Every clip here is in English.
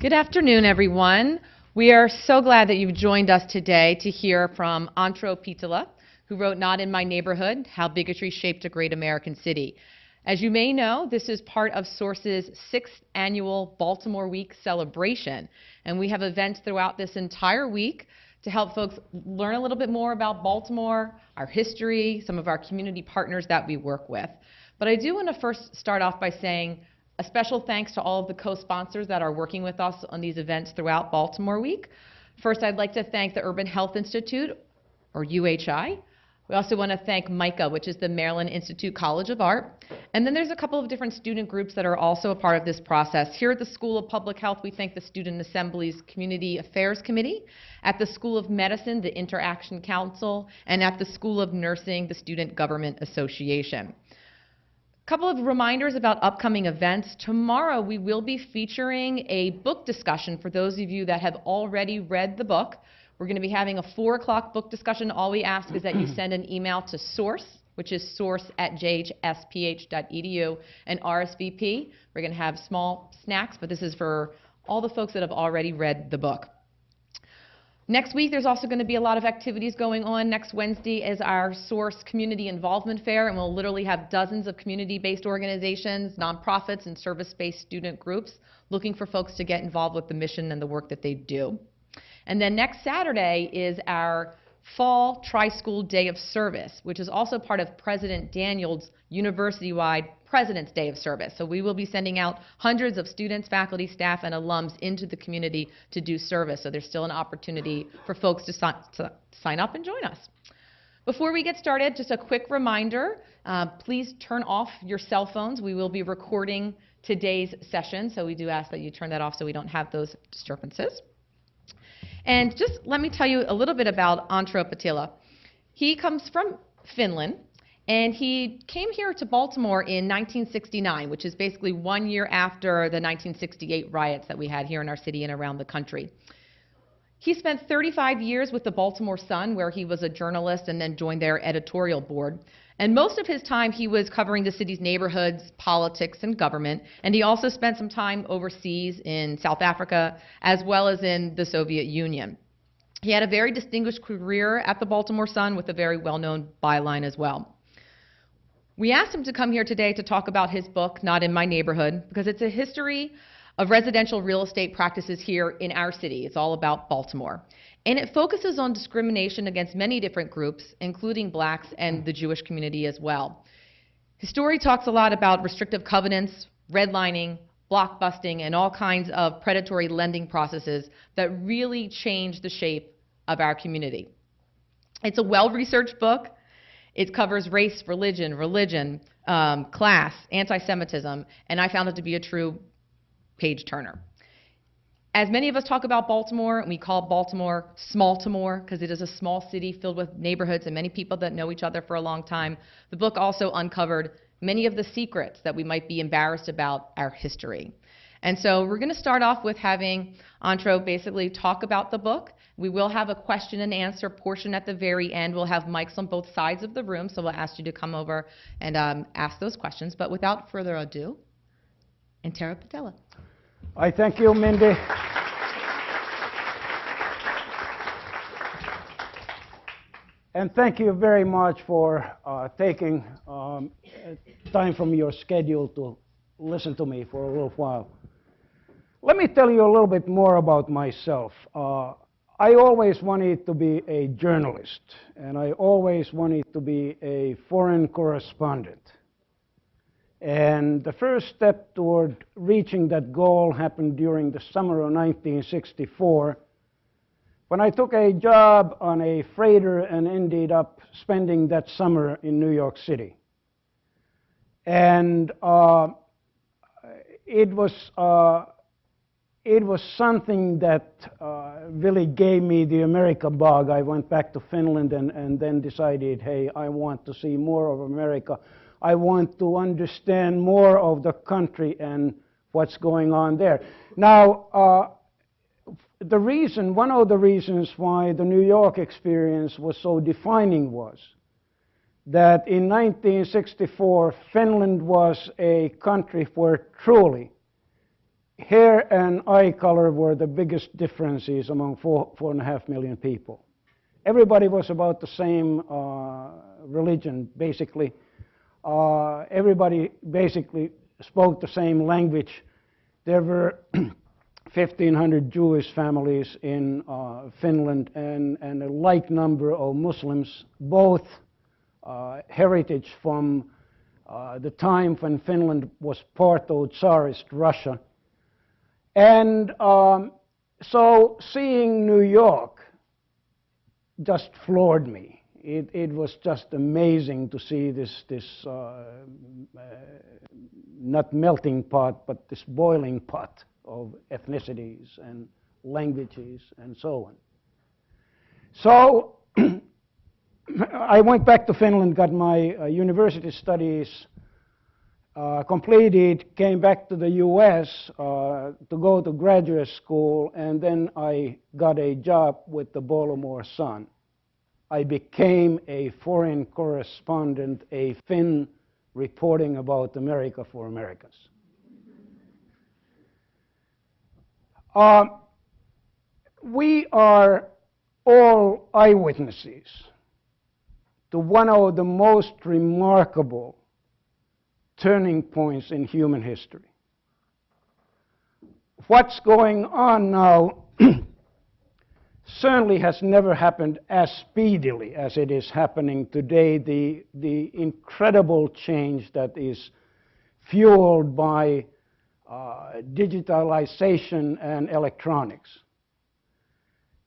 Good afternoon, everyone. We are so glad that you've joined us today to hear from Antro Pitala, who wrote Not in My Neighborhood, How Bigotry Shaped a Great American City. As you may know, this is part of SOURCE's 6th annual Baltimore Week celebration, and we have events throughout this entire week to help folks learn a little bit more about Baltimore, our history, some of our community partners that we work with. But I do want to first start off by saying a special thanks to all of the co-sponsors that are working with us on these events throughout Baltimore Week. First, I'd like to thank the Urban Health Institute, or UHI. We also want to thank MICA, which is the Maryland Institute College of Art. And then there's a couple of different student groups that are also a part of this process. Here at the School of Public Health, we thank the Student Assembly's Community Affairs Committee. At the School of Medicine, the Interaction Council. And at the School of Nursing, the Student Government Association. A couple of reminders about upcoming events. Tomorrow we will be featuring a book discussion for those of you that have already read the book. We're going to be having a 4 o'clock book discussion. All we ask is that you send an email to source, which is source@jhsph.edu, and RSVP. We're going to have small snacks, but this is for all the folks that have already read the book. Next week, there's also going to be a lot of activities going on. Next Wednesday is our SOURCE Community Involvement Fair, and we'll literally have dozens of community-based organizations, nonprofits, and service-based student groups looking for folks to get involved with the mission and the work that they do. And then next Saturday is our Fall Tri-School Day of Service, which is also part of President Daniels' university-wide President's Day of Service. So we will be sending out hundreds of students, faculty, staff, and alums into the community to do service. So there's still an opportunity for folks to sign up and join us. Before we get started, just a quick reminder, please turn off your cell phones. We will be recording today's session, so we do ask that you turn that off so we don't have those disturbances. And just let me tell you a little bit about Antro Pitala. He comes from Finland, and he came here to Baltimore in 1969, which is basically 1 year after the 1968 riots that we had here in our city and around the country. He spent 35 years with the Baltimore Sun, where he was a journalist and then joined their editorial board. And most of his time he was covering the city's neighborhoods, politics, and government. And he also spent some time overseas in South Africa, as well as in the Soviet Union. He had a very distinguished career at the Baltimore Sun with a very well-known byline as well. We asked him to come here today to talk about his book, Not in My Neighborhood, because it's a history of residential real estate practices here in our city. It's all about Baltimore. And it focuses on discrimination against many different groups, including blacks and the Jewish community as well. His story talks a lot about restrictive covenants, redlining, block busting, and all kinds of predatory lending processes that really change the shape of our community. It's a well-researched book. It covers race, religion, class, anti-Semitism, and I found it to be a true page-turner. As many of us talk about Baltimore, and we call Baltimore Small-Timore because it is a small city filled with neighborhoods and many people that know each other for a long time, the book also uncovered many of the secrets that we might be embarrassed about our history. And so we're going to start off with having Antro basically talk about the book. We will have a question and answer portion at the very end. We'll have mics on both sides of the room, so we'll ask you to come over and ask those questions. But without further ado, Antro Pitala. I thank you, Mindy. And thank you very much for taking time from your schedule to listen to me for a little while. Let me tell you a little bit more about myself. I always wanted to be a journalist, and I always wanted to be a foreign correspondent. And the first step toward reaching that goal happened during the summer of 1964, when I took a job on a freighter and ended up spending that summer in New York City. And it was something that really gave me the America bug. I went back to Finland and then decided, hey, I want to see more of America. I want to understand more of the country and what's going on there. Now, one of the reasons why the New York experience was so defining was that in 1964, Finland was a country where truly hair and eye color were the biggest differences among 4.5 million people. Everybody was about the same religion, basically. Everybody basically spoke the same language. There were 1,500 Jewish families in Finland and a like number of Muslims, both heritage from the time when Finland was part of Tsarist Russia. And so seeing New York just floored me. It was just amazing to see this not melting pot, but this boiling pot of ethnicities and languages and so on. So I went back to Finland, got my university studies completed, came back to the US to go to graduate school, and then I got a job with the Baltimore Sun. I became a foreign correspondent, a Finn reporting about America for Americans. We are all eyewitnesses to one of the most remarkable turning points in human history. What's going on now certainly has never happened as speedily as it is happening today. The incredible change that is fueled by digitalization and electronics.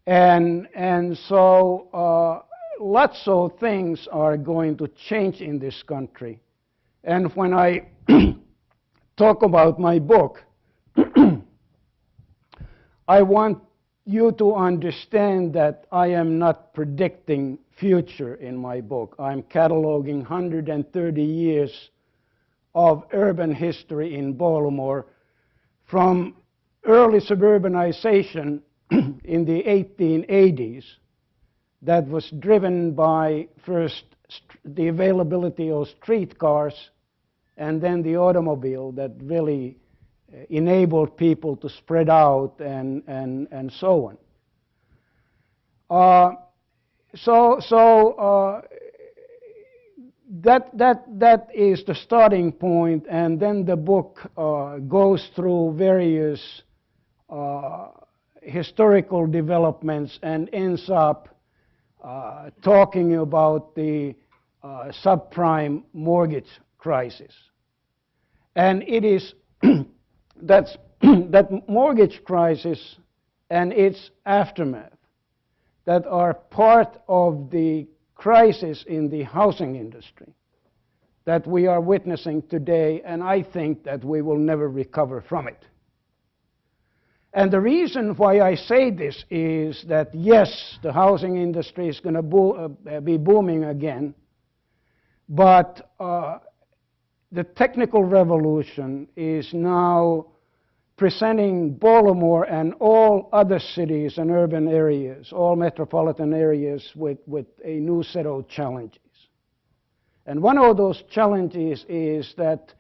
And so lots of things are going to change in this country. And when I talk about my book, I want you to understand that I am not predicting future in my book. I'm cataloging 130 years of urban history in Baltimore, from early suburbanization in the 1880s that was driven by first the availability of streetcars and then the automobile that really enabled people to spread out and so on. That is the starting point, and then the book goes through various historical developments and ends up talking about the subprime mortgage crisis. And it is that mortgage crisis and its aftermath that are part of the crisis in the housing industry that we are witnessing today, and I think that we will never recover from it. And the reason why I say this is that, yes, the housing industry is going to be booming again, but the technical revolution is now presenting Baltimore and all other cities and urban areas, all metropolitan areas, with a new set of challenges. And one of those challenges is that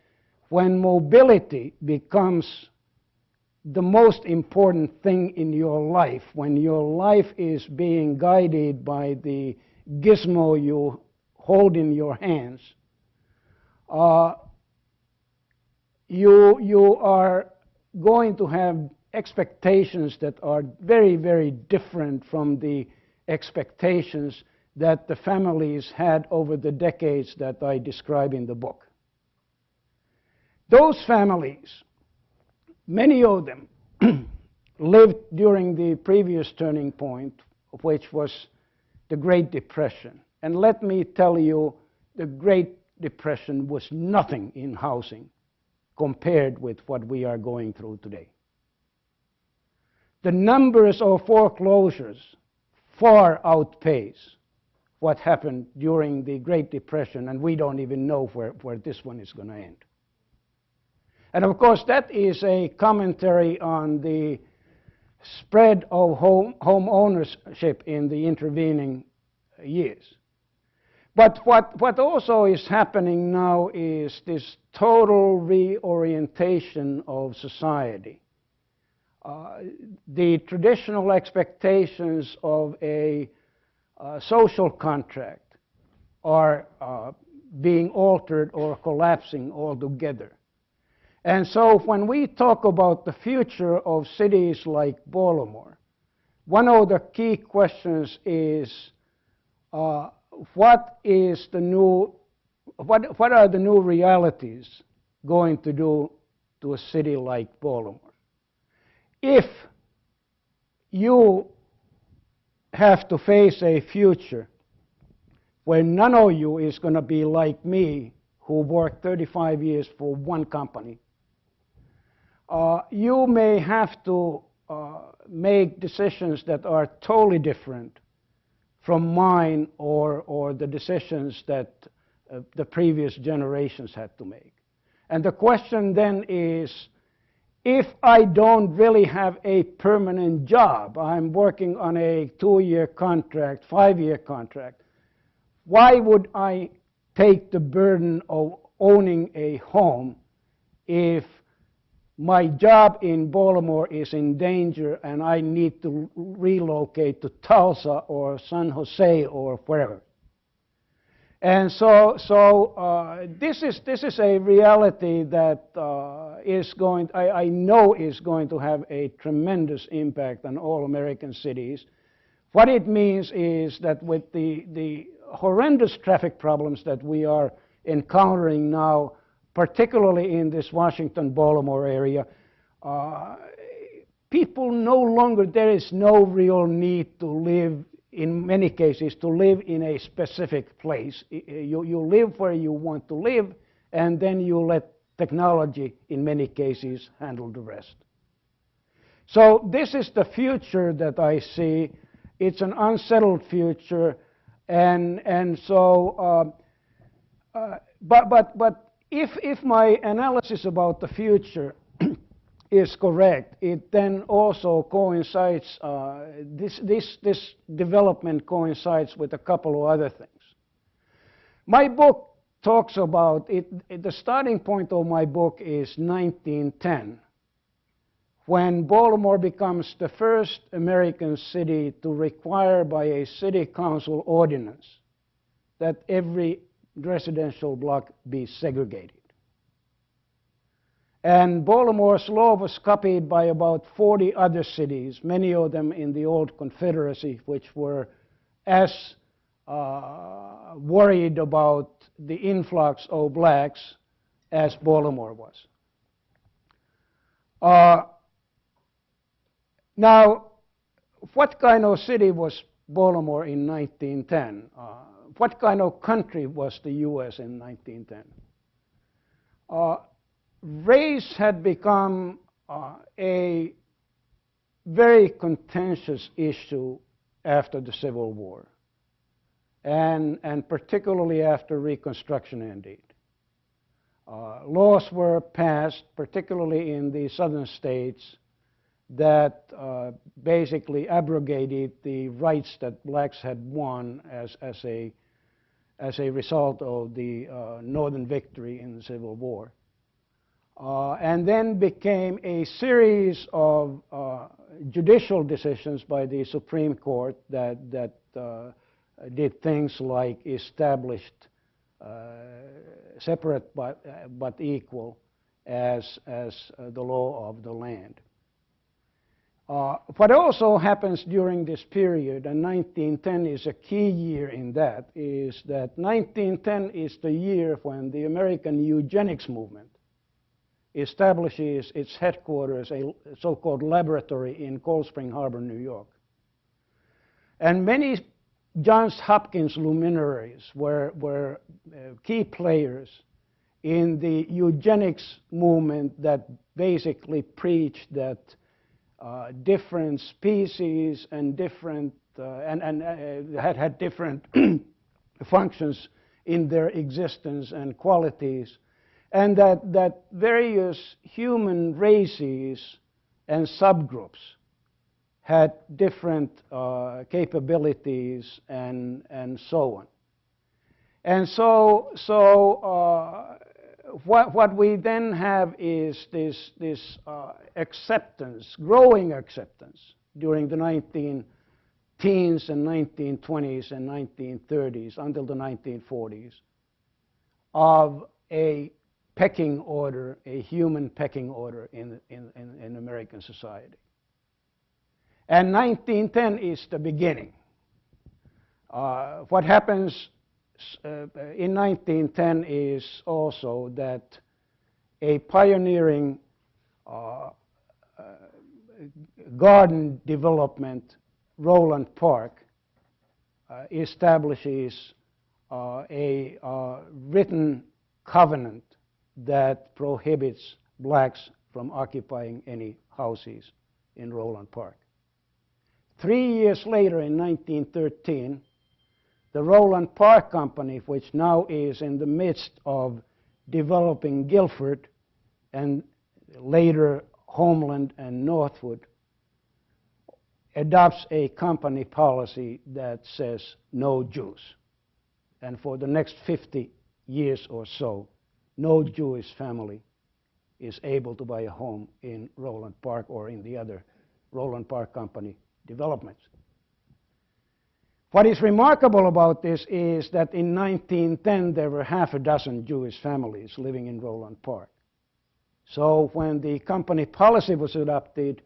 when mobility becomes the most important thing in your life, when your life is being guided by the gizmo you hold in your hands, you are going to have expectations that are very, very different from the expectations that the families had over the decades that I describe in the book. Those families, many of them, lived during the previous turning point, which was the Great Depression. And let me tell you, the Great Depression was nothing in housing compared with what we are going through today. The numbers of foreclosures far outpace what happened during the Great Depression, and we don't even know where this one is going to end. And of course, that is a commentary on the spread of home ownership in the intervening years. But what also is happening now is this total reorientation of society. the traditional expectations of a social contract are being altered or collapsing altogether. And so when we talk about the future of cities like Baltimore, one of the key questions is what are the new realities going to do to a city like Baltimore? If you have to face a future where none of you is going to be like me, who worked 35 years for one company, you may have to make decisions that are totally different from mine or the decisions that the previous generations had to make. And the question then is, if I don't really have a permanent job, I'm working on a 2-year contract, 5-year contract, why would I take the burden of owning a home if my job in Baltimore is in danger and I need to relocate to Tulsa or San Jose or wherever? And so this is a reality that I know is going to have a tremendous impact on all American cities. What it means is that with the horrendous traffic problems that we are encountering now, particularly in this Washington-Baltimore area, people no longer, there is no real need to live, in many cases, to live in a specific place. You live where you want to live, and then you let technology, in many cases, handle the rest. So this is the future that I see. It's an unsettled future, and so, but if my analysis about the future is correct, it then also coincides, this development coincides with a couple of other things. My book talks about it, the starting point of my book is 1910, when Baltimore becomes the first American city to require by a city council ordinance that every residential block be segregated. And Baltimore's law was copied by about 40 other cities, many of them in the old Confederacy, which were as worried about the influx of blacks as Baltimore was. Now, what kind of city was Baltimore in 1910? What kind of country was the U.S. in 1910? Race had become a very contentious issue after the Civil War, and particularly after Reconstruction ended. Laws were passed, particularly in the southern states, that basically abrogated the rights that blacks had won as a result of the Northern victory in the Civil War. And then became a series of judicial decisions by the Supreme Court that did things like established separate but equal as the law of the land. What also happens during this period, and 1910 is a key year in that, is that 1910 is the year when the American eugenics movement establishes its headquarters, a so-called laboratory in Cold Spring Harbor, New York. And many Johns Hopkins luminaries were key players in the eugenics movement that basically preached that different species and different had different functions in their existence and qualities, and that various human races and subgroups had different capabilities and so on. And so what we then have is this acceptance, growing acceptance during the 19-teens and 1920s and 1930s until the 1940s of a pecking order, a human pecking order in American society. And 1910 is the beginning. What happens in 1910 is also that a pioneering garden development, Roland Park, establishes a written covenant that prohibits blacks from occupying any houses in Roland Park. 3 years later, in 1913, the Roland Park Company, which now is in the midst of developing Guilford and later Homeland and Northwood, adopts a company policy that says no Jews. And for the next 50 years or so, no Jewish family is able to buy a home in Roland Park or in the other Roland Park Company developments. What is remarkable about this is that in 1910 there were half a dozen Jewish families living in Roland Park. So when the company policy was adopted,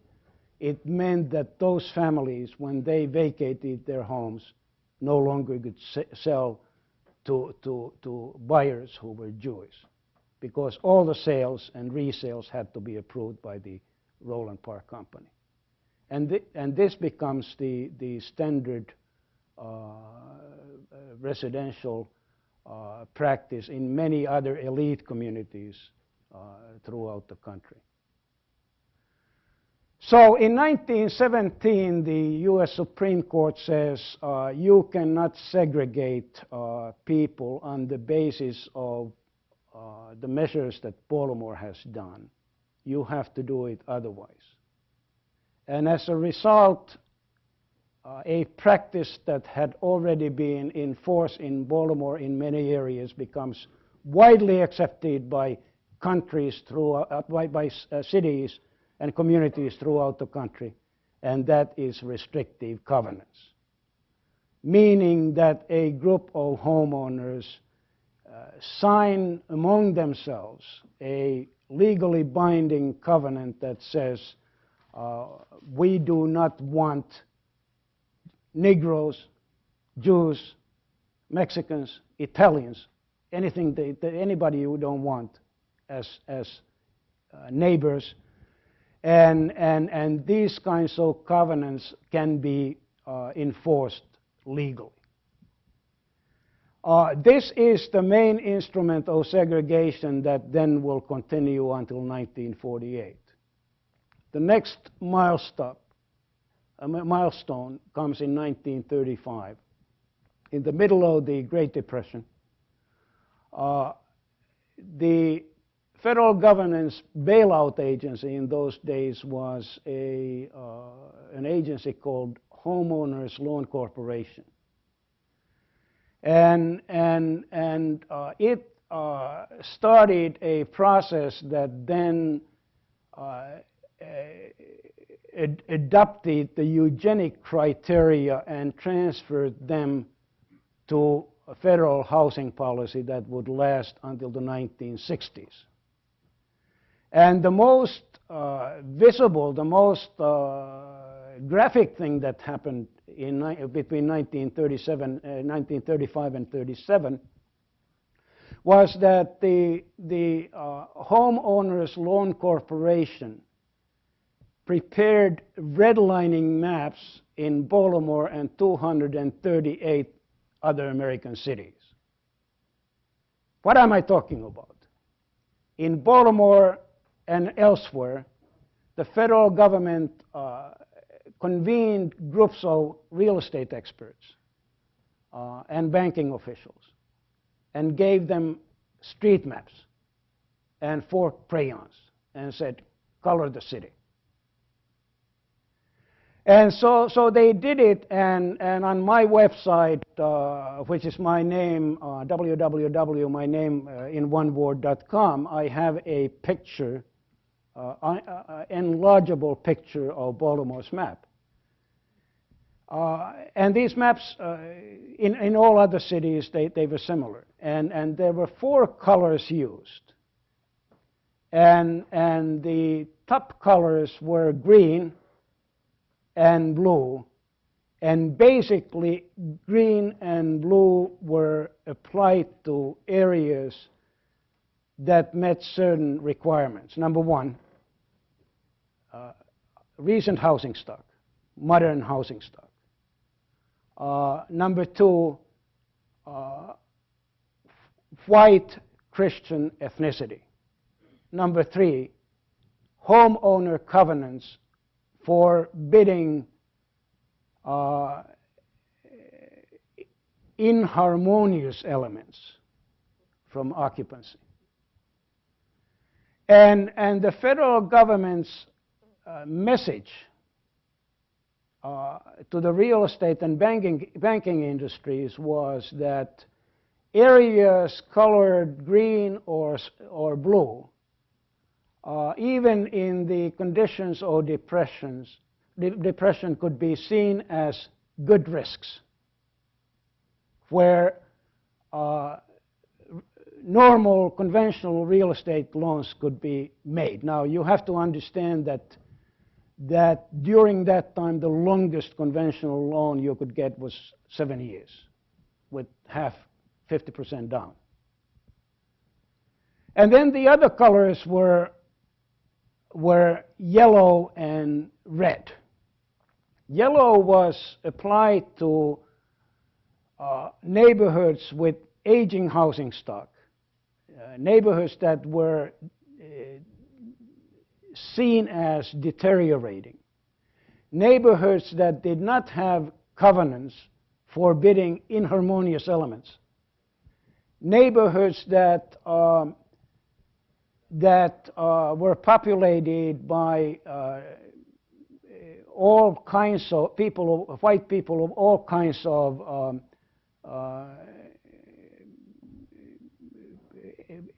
it meant that those families, when they vacated their homes, no longer could sell to buyers who were Jewish, because all the sales and resales had to be approved by the Roland Park Company. And this becomes the standard residential practice in many other elite communities throughout the country. So in 1917, the U.S. Supreme Court says you cannot segregate people on the basis of the measures that Baltimore has done. You have to do it otherwise. And as a result, a practice that had already been in force in Baltimore in many areas becomes widely accepted by countries by cities and communities throughout the country, and that is restrictive covenants, meaning that a group of homeowners sign among themselves a legally binding covenant that says we do not want Negroes, Jews, Mexicans, Italians, anybody you don't want as neighbors, and these kinds of covenants can be enforced legally. This is the main instrument of segregation that then will continue until 1948. The next milestone comes in 1935. In the middle of the Great Depression, the federal government's bailout agency in those days was an agency called Homeowners Loan Corporation. And it started a process that then adopted the eugenic criteria and transferred them to a federal housing policy that would last until the 1960s. And the most visible, the most graphic thing that happened between 1935 and 37 was that the Homeowners Loan Corporation prepared redlining maps in Baltimore and 238 other American cities. What am I talking about? In Baltimore and elsewhere, the federal government convened groups of real estate experts and banking officials and gave them street maps and 4 crayons and said, color the city. And so they did it, and on my website, which is my name, www.mynameinoneword.com, I have a picture, enlargeable picture of Baltimore's map. And these maps, in all other cities, they were similar. And there were 4 colors used. And the top colors were green and blue. And basically, green and blue were applied to areas that met certain requirements. Number 1, recent housing stock, modern housing stock. Number 2, white Christian ethnicity. Number 3, homeowner covenants forbidding inharmonious elements from occupancy. And the federal government's message to the real estate and banking industries was that areas colored green or blue, even in the conditions of depression could be seen as good risks, where normal conventional real estate loans could be made. Now you have to understand that during that time the longest conventional loan you could get was 7 years with 50% down. And then the other colors were yellow and red. Yellow was applied to neighborhoods with aging housing stock, neighborhoods that were seen as deteriorating, neighborhoods that did not have covenants forbidding inharmonious elements, neighborhoods that were populated by all kinds of people, white people of all kinds of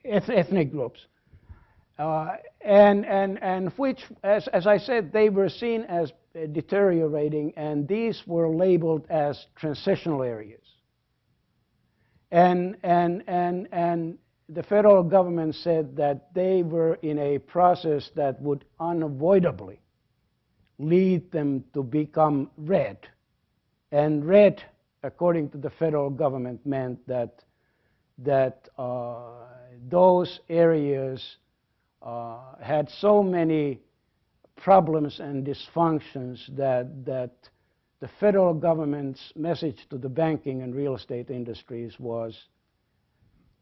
ethnic groups, and which, as I said, they were seen as deteriorating, and these were labeled as transitional areas. And the federal government said that they were in a process that would unavoidably lead them to become red. And red, according to the federal government, meant that those areas had so many problems and dysfunctions that the federal government's message to the banking and real estate industries was,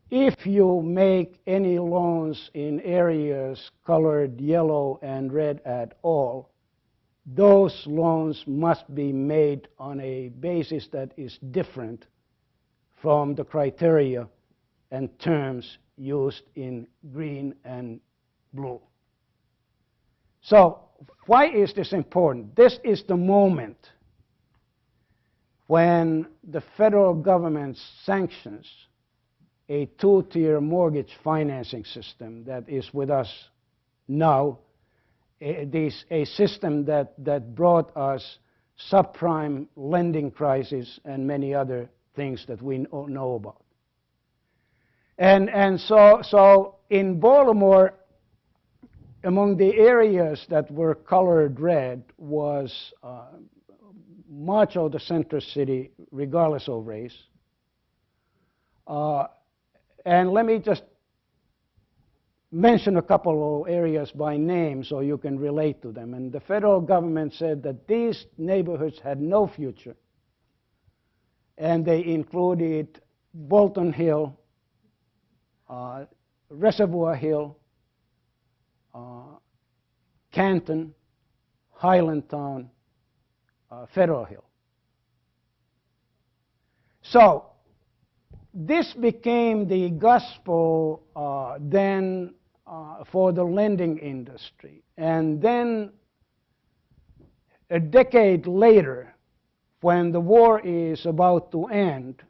if you make any loans in areas colored yellow and red at all, those loans must be made on a basis that is different from the criteria and terms used in green and blue. So why is this important? This is the moment when the federal government sanctions a 2-tier mortgage financing system that is with us now, a system that brought us subprime lending crisis and many other things that we know about. And so in Baltimore, among the areas that were colored red was much of the center city, regardless of race. And let me just mention a couple of areas by name so you can relate to them. And the federal government said that these neighborhoods had no future. And they included Bolton Hill, Reservoir Hill, Canton, Highlandtown, Federal Hill. So this became the gospel then for the lending industry. And then a decade later, when the war is about to end,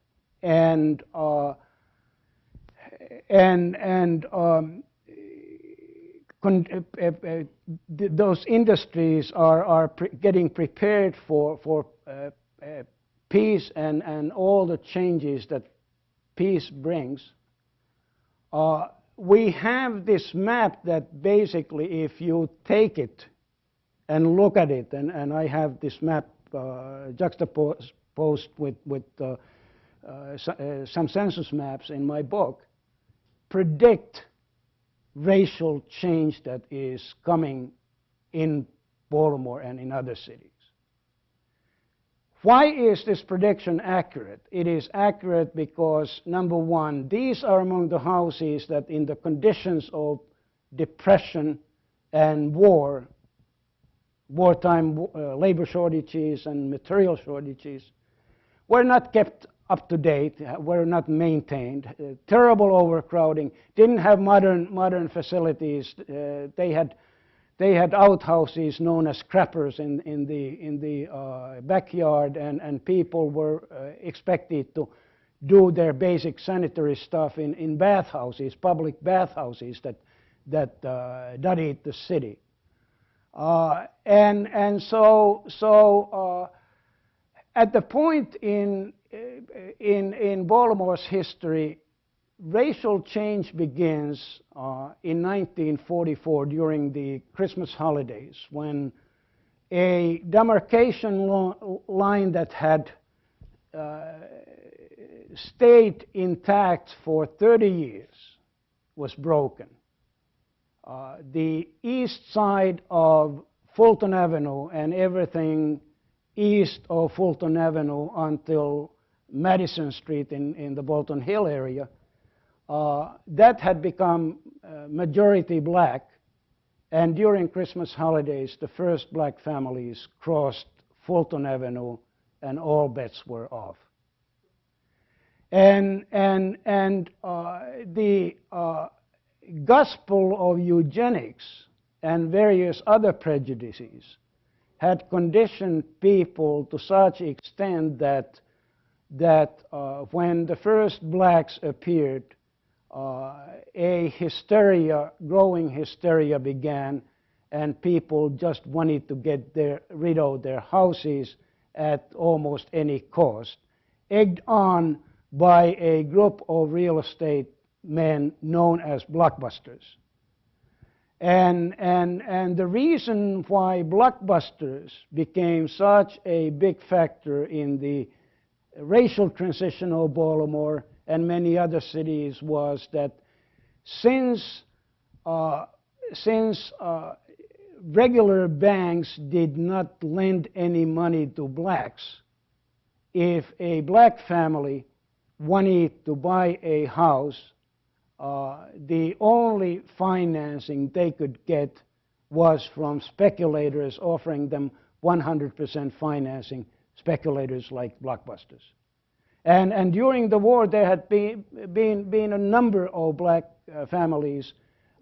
and those industries are getting prepared for peace and all the changes that peace brings, we have this map that basically, if you take it and look at it, and I have this map juxtaposed with some census maps in my book, predict racial change that is coming in Baltimore and in other cities. Why is this prediction accurate? It is accurate because, number one, these are among the houses that in the conditions of depression and wartime labor shortages and material shortages, were not kept up to date, were not maintained, terrible overcrowding, didn't have modern facilities. They had outhouses known as scrappers in the backyard, and people were expected to do their basic sanitary stuff in bathhouses, public bathhouses that dotted the city. So at the point in Baltimore's history, racial change begins in 1944 during the Christmas holidays, when a demarcation line that had stayed intact for 30 years was broken. The east side of Fulton Avenue and everything east of Fulton Avenue until Madison Street in the Bolton Hill area, that had become majority black, and during Christmas holidays, the first black families crossed Fulton Avenue, and all bets were off. And the gospel of eugenics and various other prejudices had conditioned people to such extent that when the first blacks appeared, a growing hysteria began, and people just wanted to get rid of their houses at almost any cost, egged on by a group of real estate men known as blockbusters. And the reason why blockbusters became such a big factor in the racial transition of Baltimore and many other cities was that since regular banks did not lend any money to blacks, if a black family wanted to buy a house, the only financing they could get was from speculators offering them 100% financing, speculators like blockbusters. And during the war, there had been a number of black families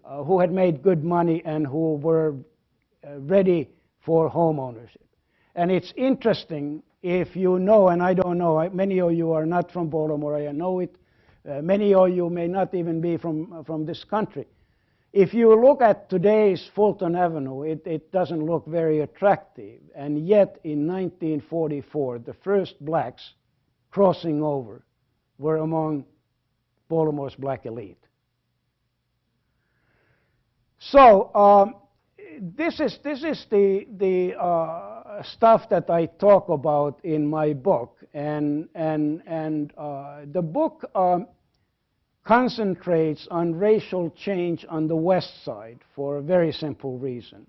who had made good money and who were ready for home ownership. And it's interesting, if you know, and I don't know, many of you are not from Baltimore, I know it. Many of you may not even be from this country. If you look at today's Fulton Avenue, it doesn't look very attractive. And yet, in 1944, the first blacks crossing over were among Baltimore's black elite. So this is the stuff that I talk about in my book, and the book concentrates on racial change on the west side for a very simple reason.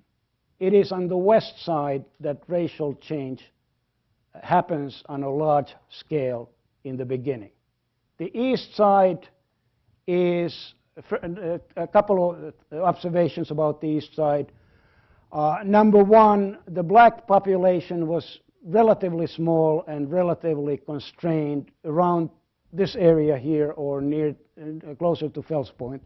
It is on the west side that racial change happens on a large scale in the beginning. The east side is a couple of observations about the east side. Number one, the black population was relatively small and relatively constrained around this area here or near, closer to Fells Point.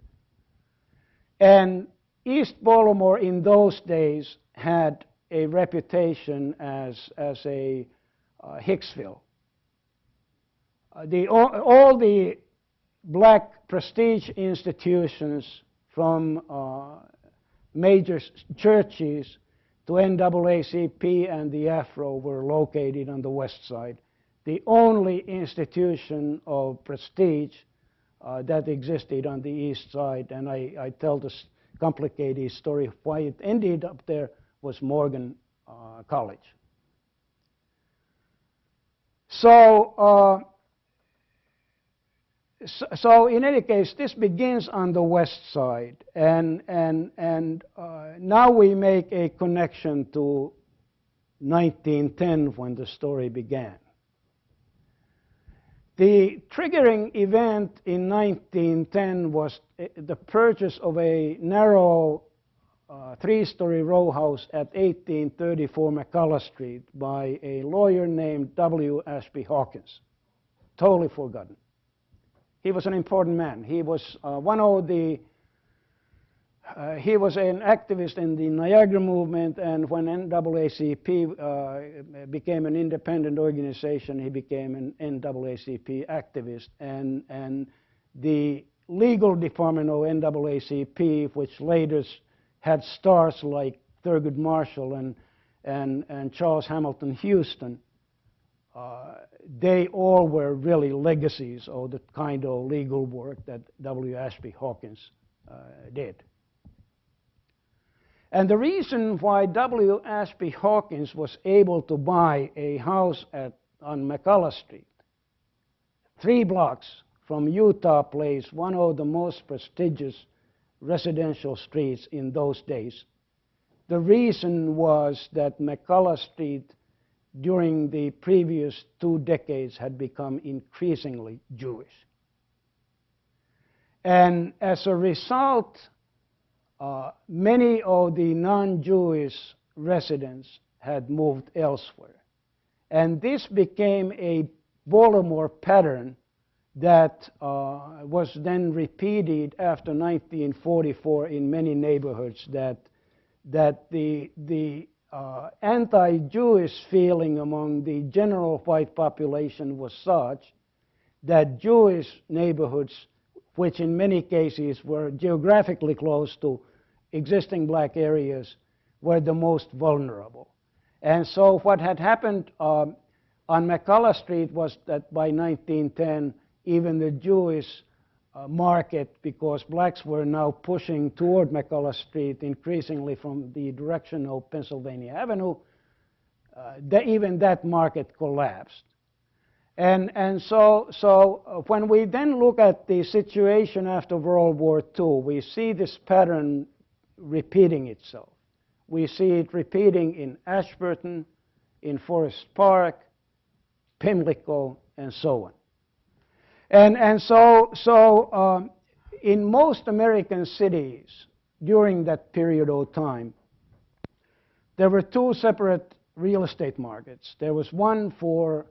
And East Baltimore in those days had a reputation as a Hicksville. All the black prestige institutions from major churches to NAACP and the Afro were located on the west side. The only institution of prestige that existed on the east side, and I tell this complicated story of why it ended up there, was Morgan College. So in any case, this begins on the west side, and now we make a connection to 1910 when the story began. The triggering event in 1910 was the purchase of a narrow three-story row house at 1834 McCullough Street by a lawyer named W. Ashby Hawkins. Totally forgotten. He was an important man. He was he was an activist in the Niagara movement, and when NAACP became an independent organization, he became an NAACP activist. And the legal department of NAACP, which later had stars like Thurgood Marshall and Charles Hamilton Houston, they all were really legacies of the kind of legal work that W. Ashby Hawkins did. And the reason why W. Ashby Hawkins was able to buy a house on McCullough Street, 3 blocks from Utah Place, one of the most prestigious residential streets in those days, the reason was that McCullough Street during the previous 2 decades had become increasingly Jewish. And as a result, many of the non-Jewish residents had moved elsewhere. And this became a Baltimore pattern that was then repeated after 1944 in many neighborhoods, that the anti-Jewish feeling among the general white population was such that Jewish neighborhoods, which in many cases were geographically close to existing black areas, were the most vulnerable. And so what had happened on McCullough Street was that by 1910, even the Jewish market, because blacks were now pushing toward McCullough Street increasingly from the direction of Pennsylvania Avenue, even that market collapsed. And so when we then look at the situation after World War II, we see this pattern repeating itself. We see it repeating in Ashburton, in Forest Park, Pimlico, and so on. And so in most American cities during that period of time, there were 2 separate real estate markets. There was one for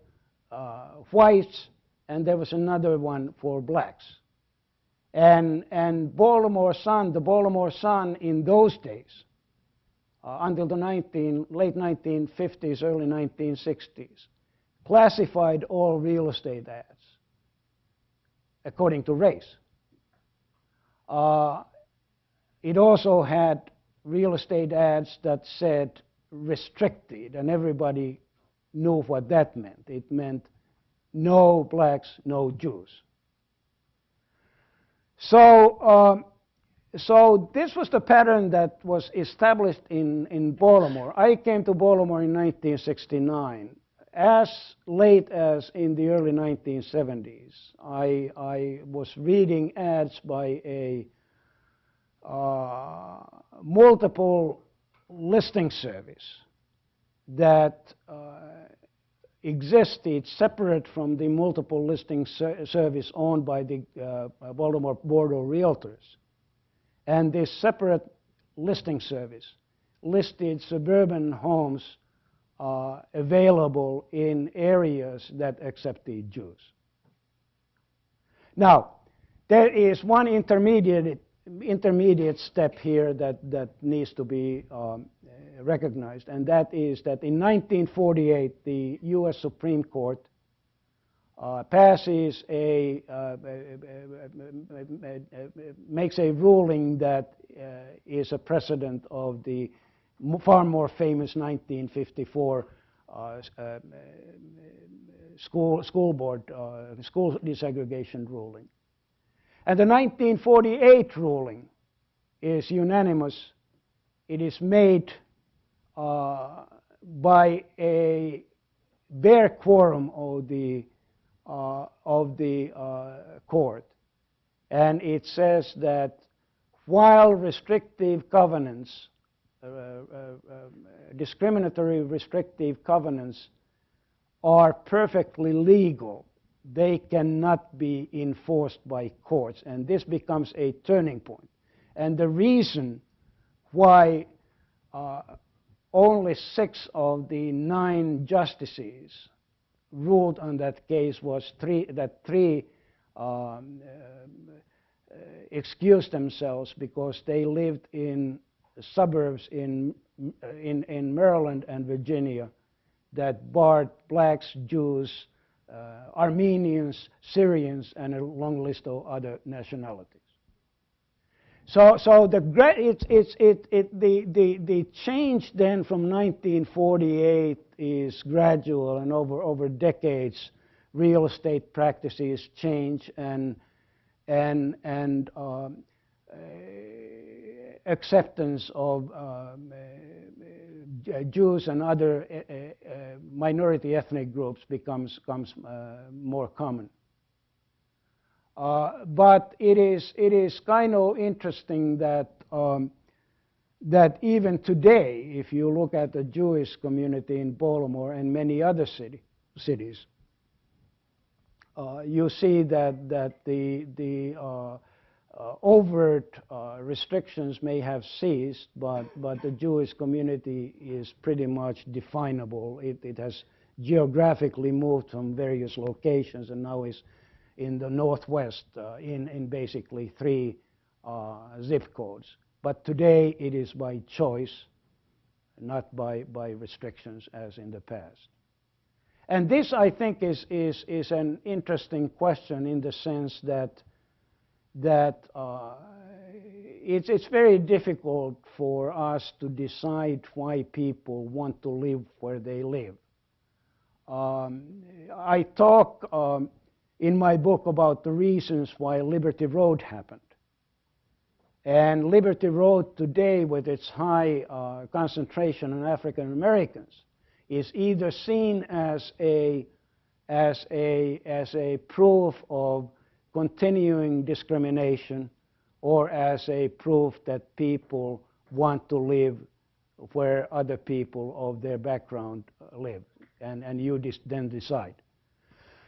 whites, and there was another one for blacks. And Baltimore Sun, the Baltimore Sun in those days, until the late 1950s, early 1960s, classified all real estate ads according to race. It also had real estate ads that said restricted, and everybody knew what that meant. It meant no blacks, no Jews. So this was the pattern that was established in Baltimore. I came to Baltimore in 1969. As late as in the early 1970s, I was reading ads by a multiple listing service that existed separate from the multiple listing service owned by the Baltimore Board of Realtors. And this separate listing service listed suburban homes available in areas that accepted Jews. Now, there is one intermediate step here that needs to be recognized, and that is that in 1948 the U.S. Supreme Court passes makes a ruling that is a precedent of the far more famous 1954 school board school desegregation ruling. And the 1948 ruling is unanimous. It is made by a bare quorum of the court, and it says that while restrictive covenants, discriminatory restrictive covenants, are perfectly legal, they cannot be enforced by courts, and this becomes a turning point. And the reason why only 6 of the 9 justices ruled on that case was that three excused themselves because they lived in suburbs in Maryland and Virginia that barred blacks, Jews, Armenians, Syrians, and a long list of other nationalities. So the change then from 1948 is gradual, and over decades, real estate practices change, and acceptance of Jews and other minority ethnic groups becomes more common. But it is kind of interesting that that even today, if you look at the Jewish community in Baltimore and many other cities, you see that the overt restrictions may have ceased, but the Jewish community is pretty much definable. It has geographically moved from various locations and now is in the Northwest in basically 3 zip codes. But today it is by choice, not by restrictions as in the past. And this, I think, is an interesting question in the sense that it's very difficult for us to decide why people want to live where they live. I talk in my book about the reasons why Liberty Road happened. And Liberty Road today, with its high concentration of African Americans, is either seen as a proof of continuing discrimination or as a proof that people want to live where other people of their background live, and you then decide.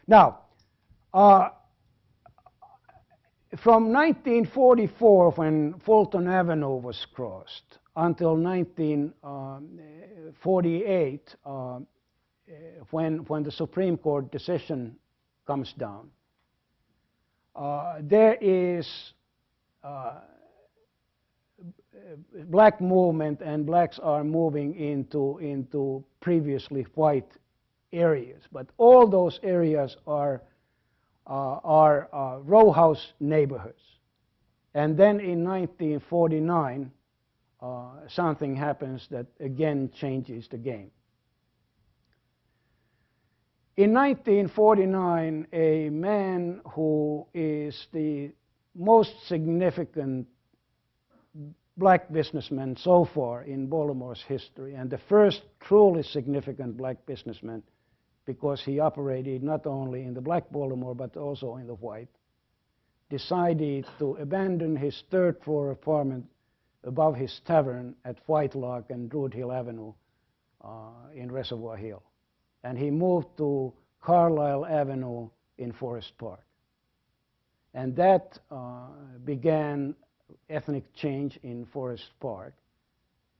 Now, from 1944, when Fulton Avenue was crossed, until 1948, when the Supreme Court decision comes down, there is black movement, and blacks are moving into previously white areas. But all those areas are row house neighborhoods. And then in 1949, something happens that again changes the game. In 1949, a man who is the most significant black businessman so far in Baltimore's history, and the first truly significant black businessman, because he operated not only in the black Baltimore but also in the white, decided to abandon his 3rd floor apartment above his tavern at White Lock and Druid Hill Avenue in Reservoir Hill. And he moved to Carlisle Avenue in Forest Park. And that began ethnic change in Forest Park.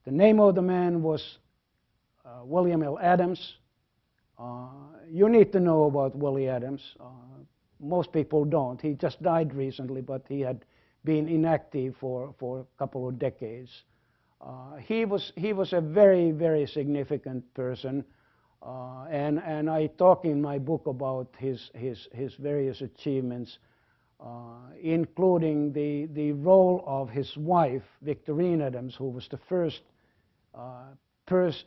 The name of the man was William L. Adams. You need to know about Willie Adams. Most people don't. He just died recently, but he had been inactive for a couple of decades. He was a very, very significant person, and I talk in my book about his various achievements, including the role of his wife, Victorine Adams, who was the first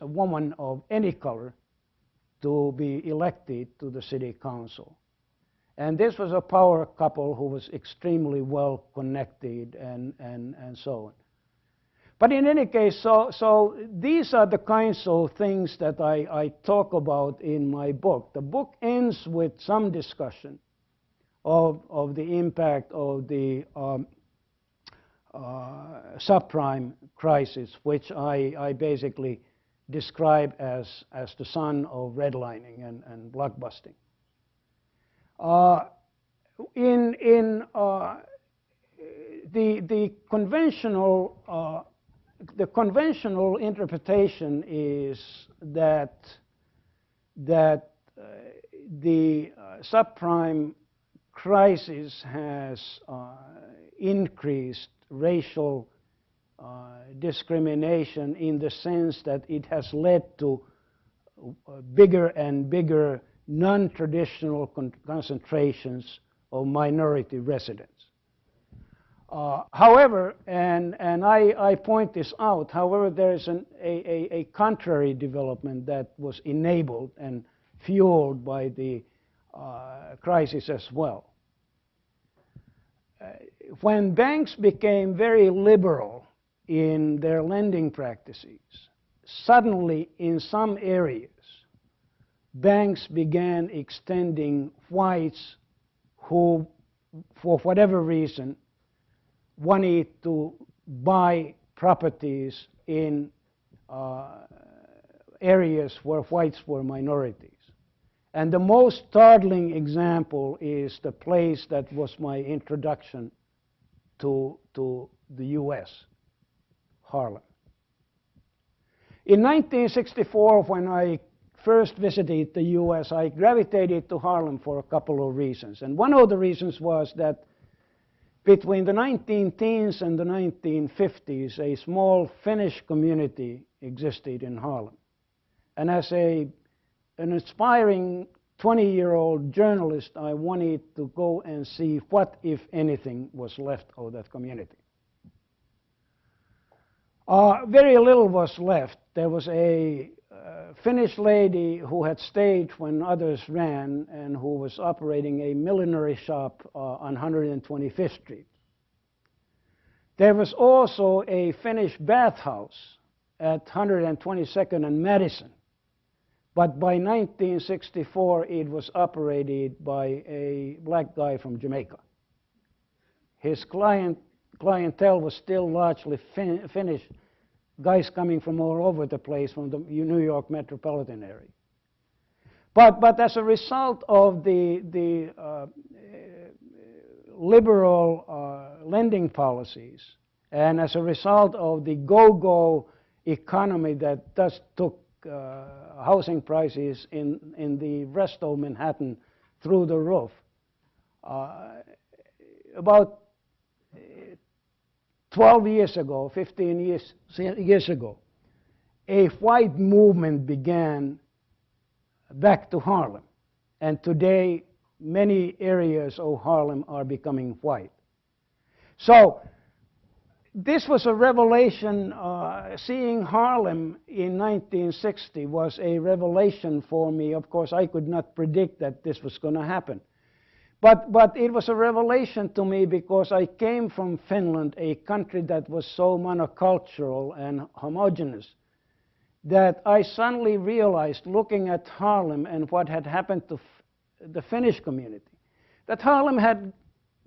woman of any color to be elected to the city council. And this was a power couple who was extremely well connected and so on. But in any case, so these are the kinds of things that I talk about in my book. The book ends with some discussion of the impact of the subprime crisis, which I basically describe as the son of redlining and blockbusting. The conventional interpretation is that the subprime crisis has increased racial discrimination in the sense that it has led to bigger and bigger non-traditional concentrations of minority residents. However, and I point this out, however, there is a contrary development that was enabled and fueled by the crisis as well. When banks became very liberal in their lending practices, suddenly in some areas, banks began extending whites who, for whatever reason, wanted to buy properties in areas where whites were minorities. And the most startling example is the place that was my introduction to the US, Harlem. In 1964, when I first visited the US, I gravitated to Harlem for a couple of reasons. And one of the reasons was that between the 19-teens and the 1950s, a small Finnish community existed in Harlem. And as an aspiring 20-year-old journalist, I wanted to go and see what, if anything, was left of that community. Very little was left. There was a Finnish lady who had stayed when others ran and who was operating a millinery shop on 125th Street. There was also a Finnish bathhouse at 122nd and Madison. But by 1964, it was operated by a black guy from Jamaica. His clientele was still largely Finnish, guys coming from all over the place from the New York metropolitan area. But as a result of the liberal lending policies, and as a result of the go-go economy that just took housing prices in the rest of Manhattan through the roof, about 12 years ago, 15 years ago, a white movement began back to Harlem. And today, many areas of Harlem are becoming white. So this was a revelation. Seeing Harlem in 1960 was a revelation for me. Of course, I could not predict that this was going to happen. But it was a revelation to me because I came from Finland, a country that was so monocultural and homogeneous, that I suddenly realized, looking at Harlem and what had happened to the Finnish community, that Harlem had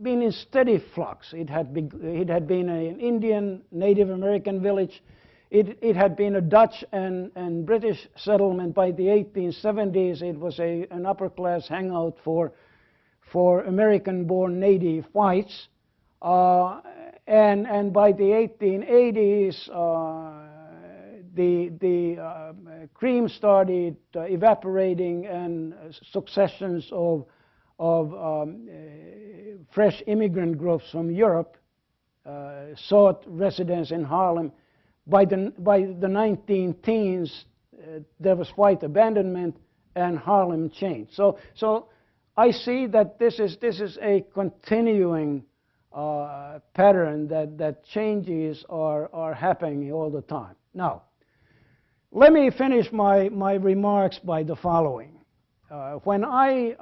been in steady flux. It had been an Indian Native American village. It had been a Dutch and British settlement. By the 1870s, it was an upper-class hangout for American-born native whites. And by the 1880s, the cream started evaporating, and successions of fresh immigrant groups from Europe sought residence in Harlem. By the 19 teens, there was white abandonment and Harlem changed. So I see that this is a continuing pattern that changes are happening all the time. Now, let me finish my remarks by the following. When I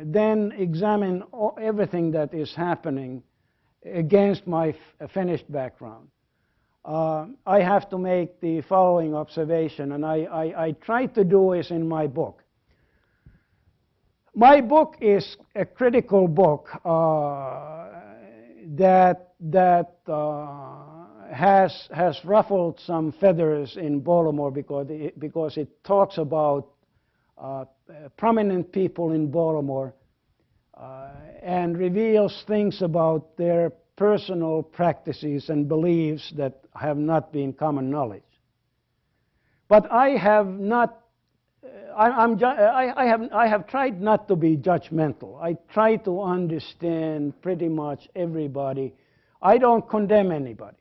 then examine everything that is happening against my finished background, I have to make the following observation, and I try to do this in my book. My book is a critical book that has ruffled some feathers in Baltimore because it talks about prominent people in Baltimore and reveals things about their personal practices and beliefs that have not been common knowledge. But I have not. I have tried not to be judgmental. I try to understand pretty much everybody. I don't condemn anybody.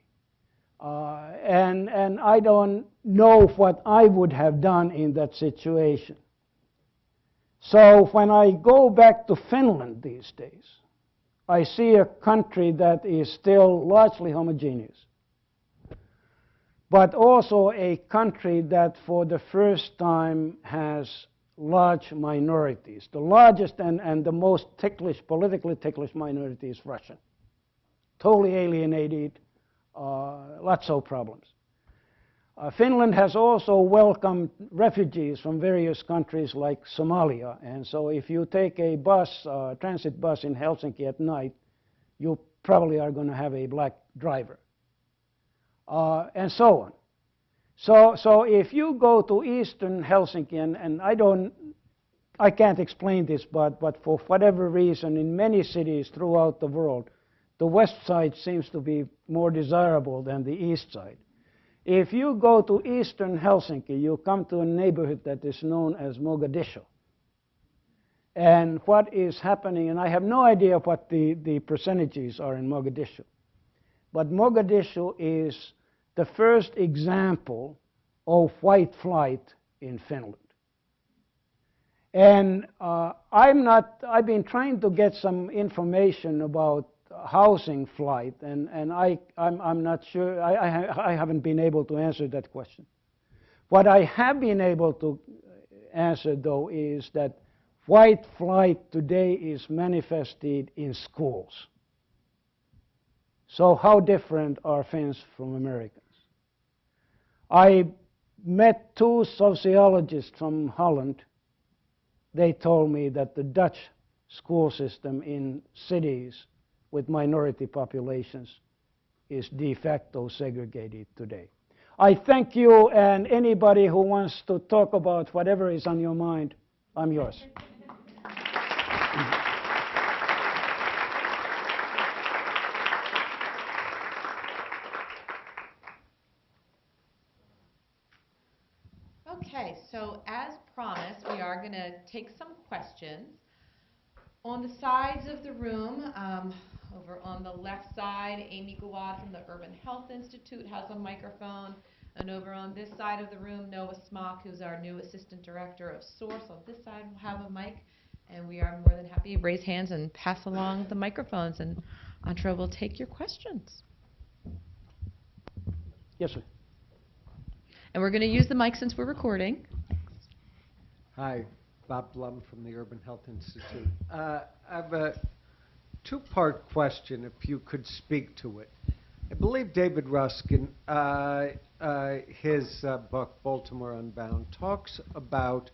And I don't know what I would have done in that situation. So when I go back to Finland these days, I see a country that is still largely homogeneous, but also a country that for the first time has large minorities. The largest and the most ticklish, politically ticklish minority is Russian. Totally alienated, lots of problems. Finland has also welcomed refugees from various countries like Somalia, and so if you take a bus, transit bus in Helsinki at night, you probably are going to have a black driver, and so on. So if you go to eastern Helsinki, and I can't explain this, but for whatever reason, in many cities throughout the world, the west side seems to be more desirable than the east side. If you go to eastern Helsinki, you come to a neighborhood that is known as Mogadishu. And what is happening, and I have no idea what the percentages are in Mogadishu, but Mogadishu is the first example of white flight in Finland. And I've been trying to get some information about housing flight, and I'm not sure, I haven't been able to answer that question. What I have been able to answer, though, is that white flight today is manifested in schools. So how different are Finns from Americans? I met two sociologists from Holland. They told me that the Dutch school system in cities with minority populations is de facto segregated today. I thank you, and anybody who wants to talk about whatever is on your mind, I'm yours. Okay, so as promised, we are going to take some questions. On the sides of the room, over on the left side, Amy Gawad from the Urban Health Institute has a microphone. And over on this side of the room, Noah Smock, who's our new Assistant Director of Source, on this side will have a mic. And we are more than happy to raise hands and pass along the microphones. And Antra will take your questions. Yes, sir. And we're going to use the mic since we're recording. Hi, Bob Blum from the Urban Health Institute. I have a two-part question, if you could speak to it. I believe David Ruskin, his book, Baltimore Unbound, talks about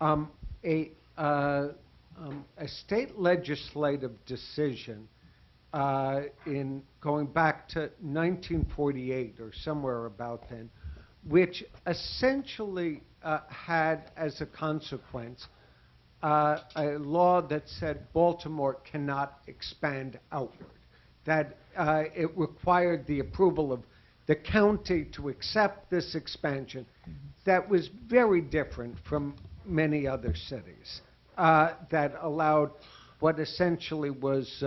a state legislative decision in going back to 1948 or somewhere about then, which essentially had as a consequence a law that said Baltimore cannot expand outward, that it required the approval of the county to accept this expansion. That was very different from many other cities that allowed what essentially was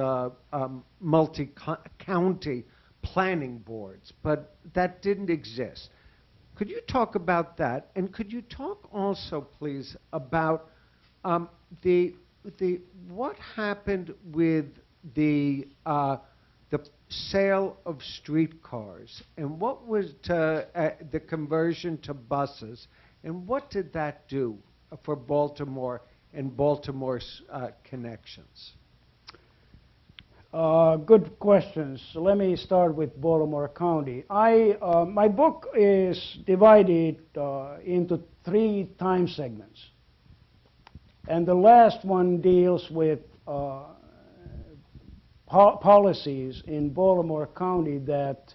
multi-county planning boards, but that didn't exist. Could you talk about that? And could you talk also, please, about the what happened with the sale of streetcars, and what was the conversion to buses, and what did that do for Baltimore and Baltimore's connections? Good questions. So let me start with Baltimore County. My book is divided into 3 time segments. And the last one deals with policies in Baltimore County that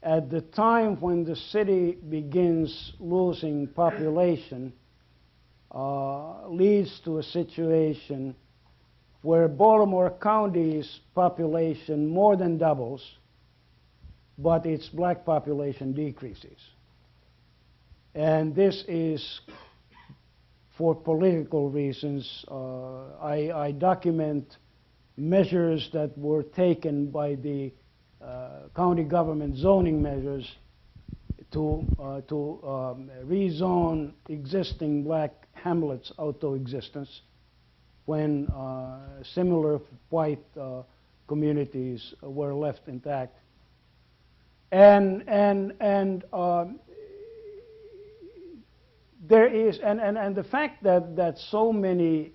at the time when the city begins losing population leads to a situation where Baltimore County's population more than doubles, but its black population decreases. And this is for political reasons. I document measures that were taken by the county government zoning measures to rezone existing black hamlets out of existence when similar white communities were left intact. And there is, and the fact that so many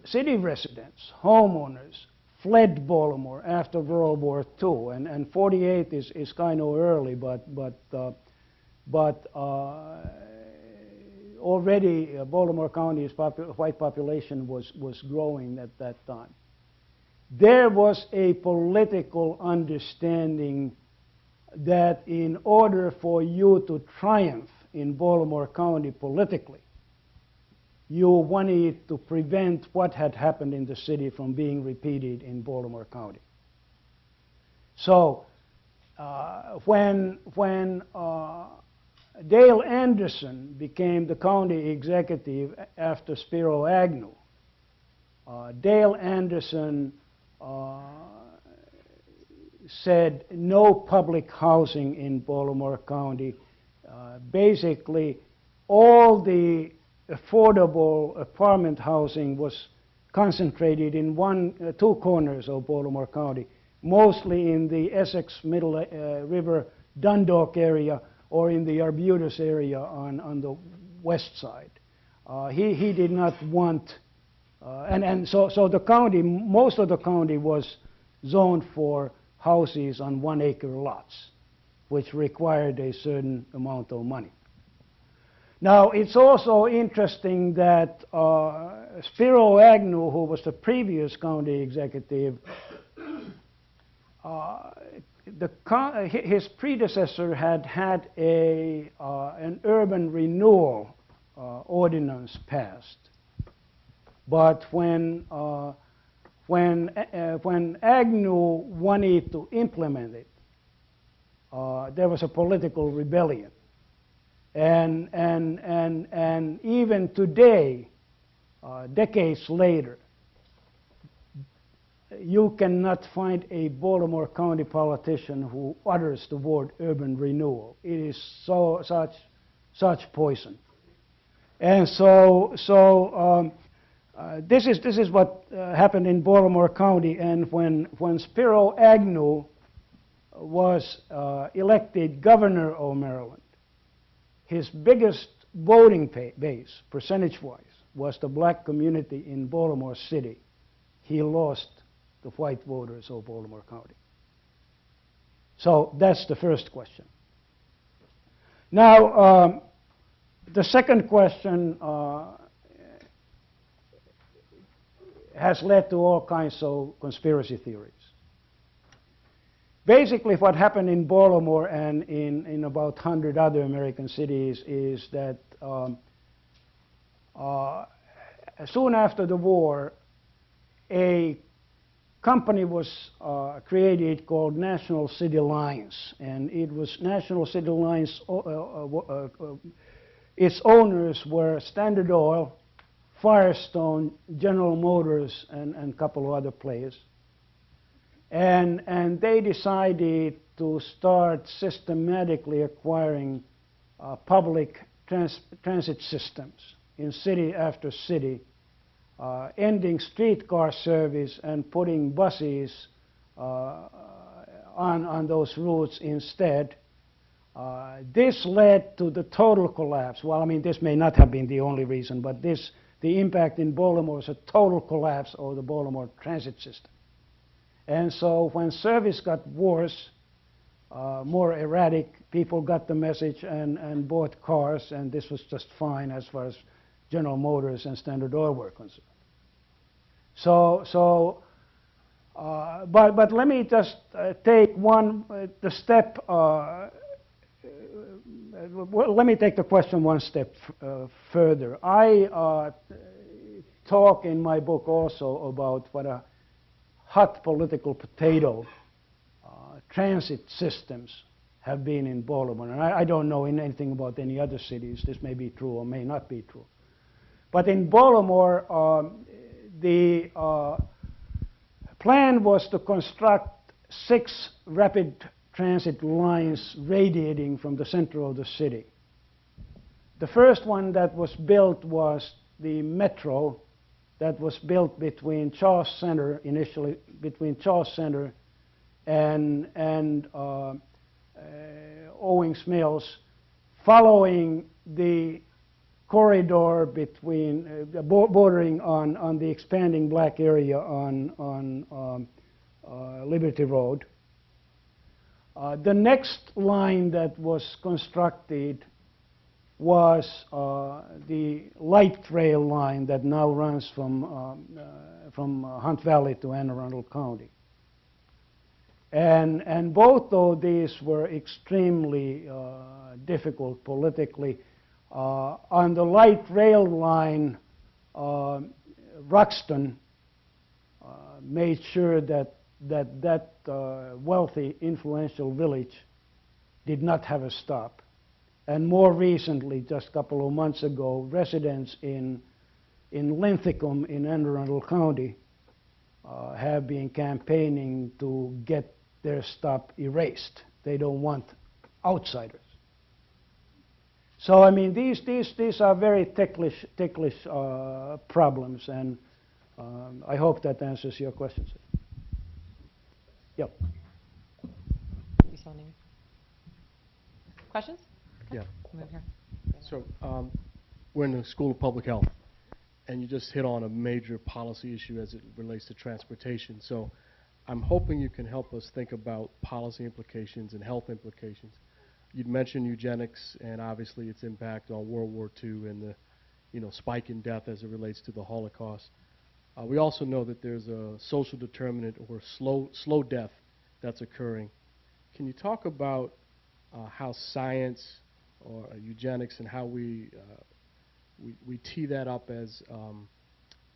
city residents, homeowners, fled Baltimore after World War II, and 48 is kind of early, but already Baltimore County's white population was growing at that time. There was a political understanding that in order for you to triumph in Baltimore County politically, you wanted to prevent what had happened in the city from being repeated in Baltimore County. So when Dale Anderson became the county executive after Spiro Agnew, Dale Anderson said no public housing in Baltimore County. Basically, all the affordable apartment housing was concentrated in 2 corners of Baltimore County, mostly in the Essex Middle River Dundalk area or in the Arbutus area on the west side. He did not want, so the county, most of the county was zoned for houses on 1-acre lots, which required a certain amount of money. Now, it's also interesting that Spiro Agnew, who was the previous county executive, his predecessor had an urban renewal ordinance passed. But when Agnew wanted to implement it, there was a political rebellion. And even today, decades later, you cannot find a Baltimore County politician who utters the word urban renewal. It is such poison. And this is what happened in Baltimore County. And when Spiro Agnew was elected governor of Maryland, his biggest voting base, percentage-wise, was the black community in Baltimore City. He lost the white voters of Baltimore County. So that's the first question. Now, the second question has led to all kinds of conspiracy theories. Basically, what happened in Baltimore and in about 100 other American cities is that soon after the war, a company was created called National City Lines, and it was National City Lines. Its owners were Standard Oil, Firestone, General Motors, and a couple of other players. And they decided to start systematically acquiring public transit systems in city after city, ending streetcar service and putting buses on those routes instead. This led to the total collapse. Well, I mean, this may not have been the only reason, but the impact in Baltimore was a total collapse of the Baltimore transit system. And so when service got worse, more erratic, people got the message and bought cars, and this was just fine as far as General Motors and Standard Oil were concerned. But let me just take the step. Let me take the question one step further. I talk in my book also about what a hot political potato transit systems have been in Baltimore. And I don't know anything about any other cities. This may be true or may not be true. But in Baltimore, the plan was to construct 6 rapid transit lines radiating from the center of the city. The first one that was built was the Metro, that was built between Charles Center, initially between Charles Center and Owings Mills, following the corridor between bordering on the expanding black area on Liberty Road. The next line that was constructed was the light rail line that now runs from Hunt Valley to Anne Arundel County. And both of these were extremely difficult politically. On the light rail line, Ruxton made sure that wealthy, influential village did not have a stop. And more recently, just a couple of months ago, residents in Linthicum in Anne Arundel County have been campaigning to get their stop erased. They don't want outsiders. So I mean, these are very ticklish problems, and I hope that answers your questions. Yep. You saw Nimi. Questions? Okay. Yeah. Move here. So we're in the School of Public Health, and you just hit on a major policy issue as it relates to transportation. So I'm hoping you can help us think about policy implications and health implications. You'd mentioned eugenics and obviously its impact on World War II and the spike in death as it relates to the Holocaust. We also know that there's a social determinant or slow death that's occurring. Can you talk about how science or eugenics and how we tee that up as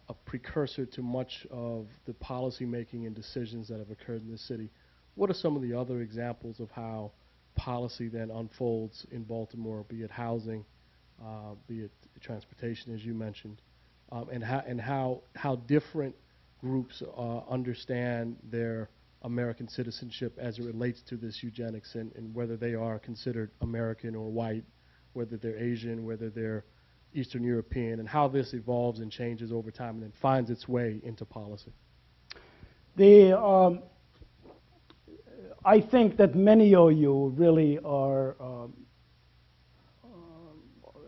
a precursor to much of the policy making and decisions that have occurred in this city? What are some of the other examples of how policy then unfolds in Baltimore, be it housing, be it transportation, as you mentioned, and how different groups understand their American citizenship as it relates to this eugenics and whether they are considered American or white, whether they're Asian, whether they're Eastern European, and how this evolves and changes over time and then finds its way into policy. I think that many of you really are,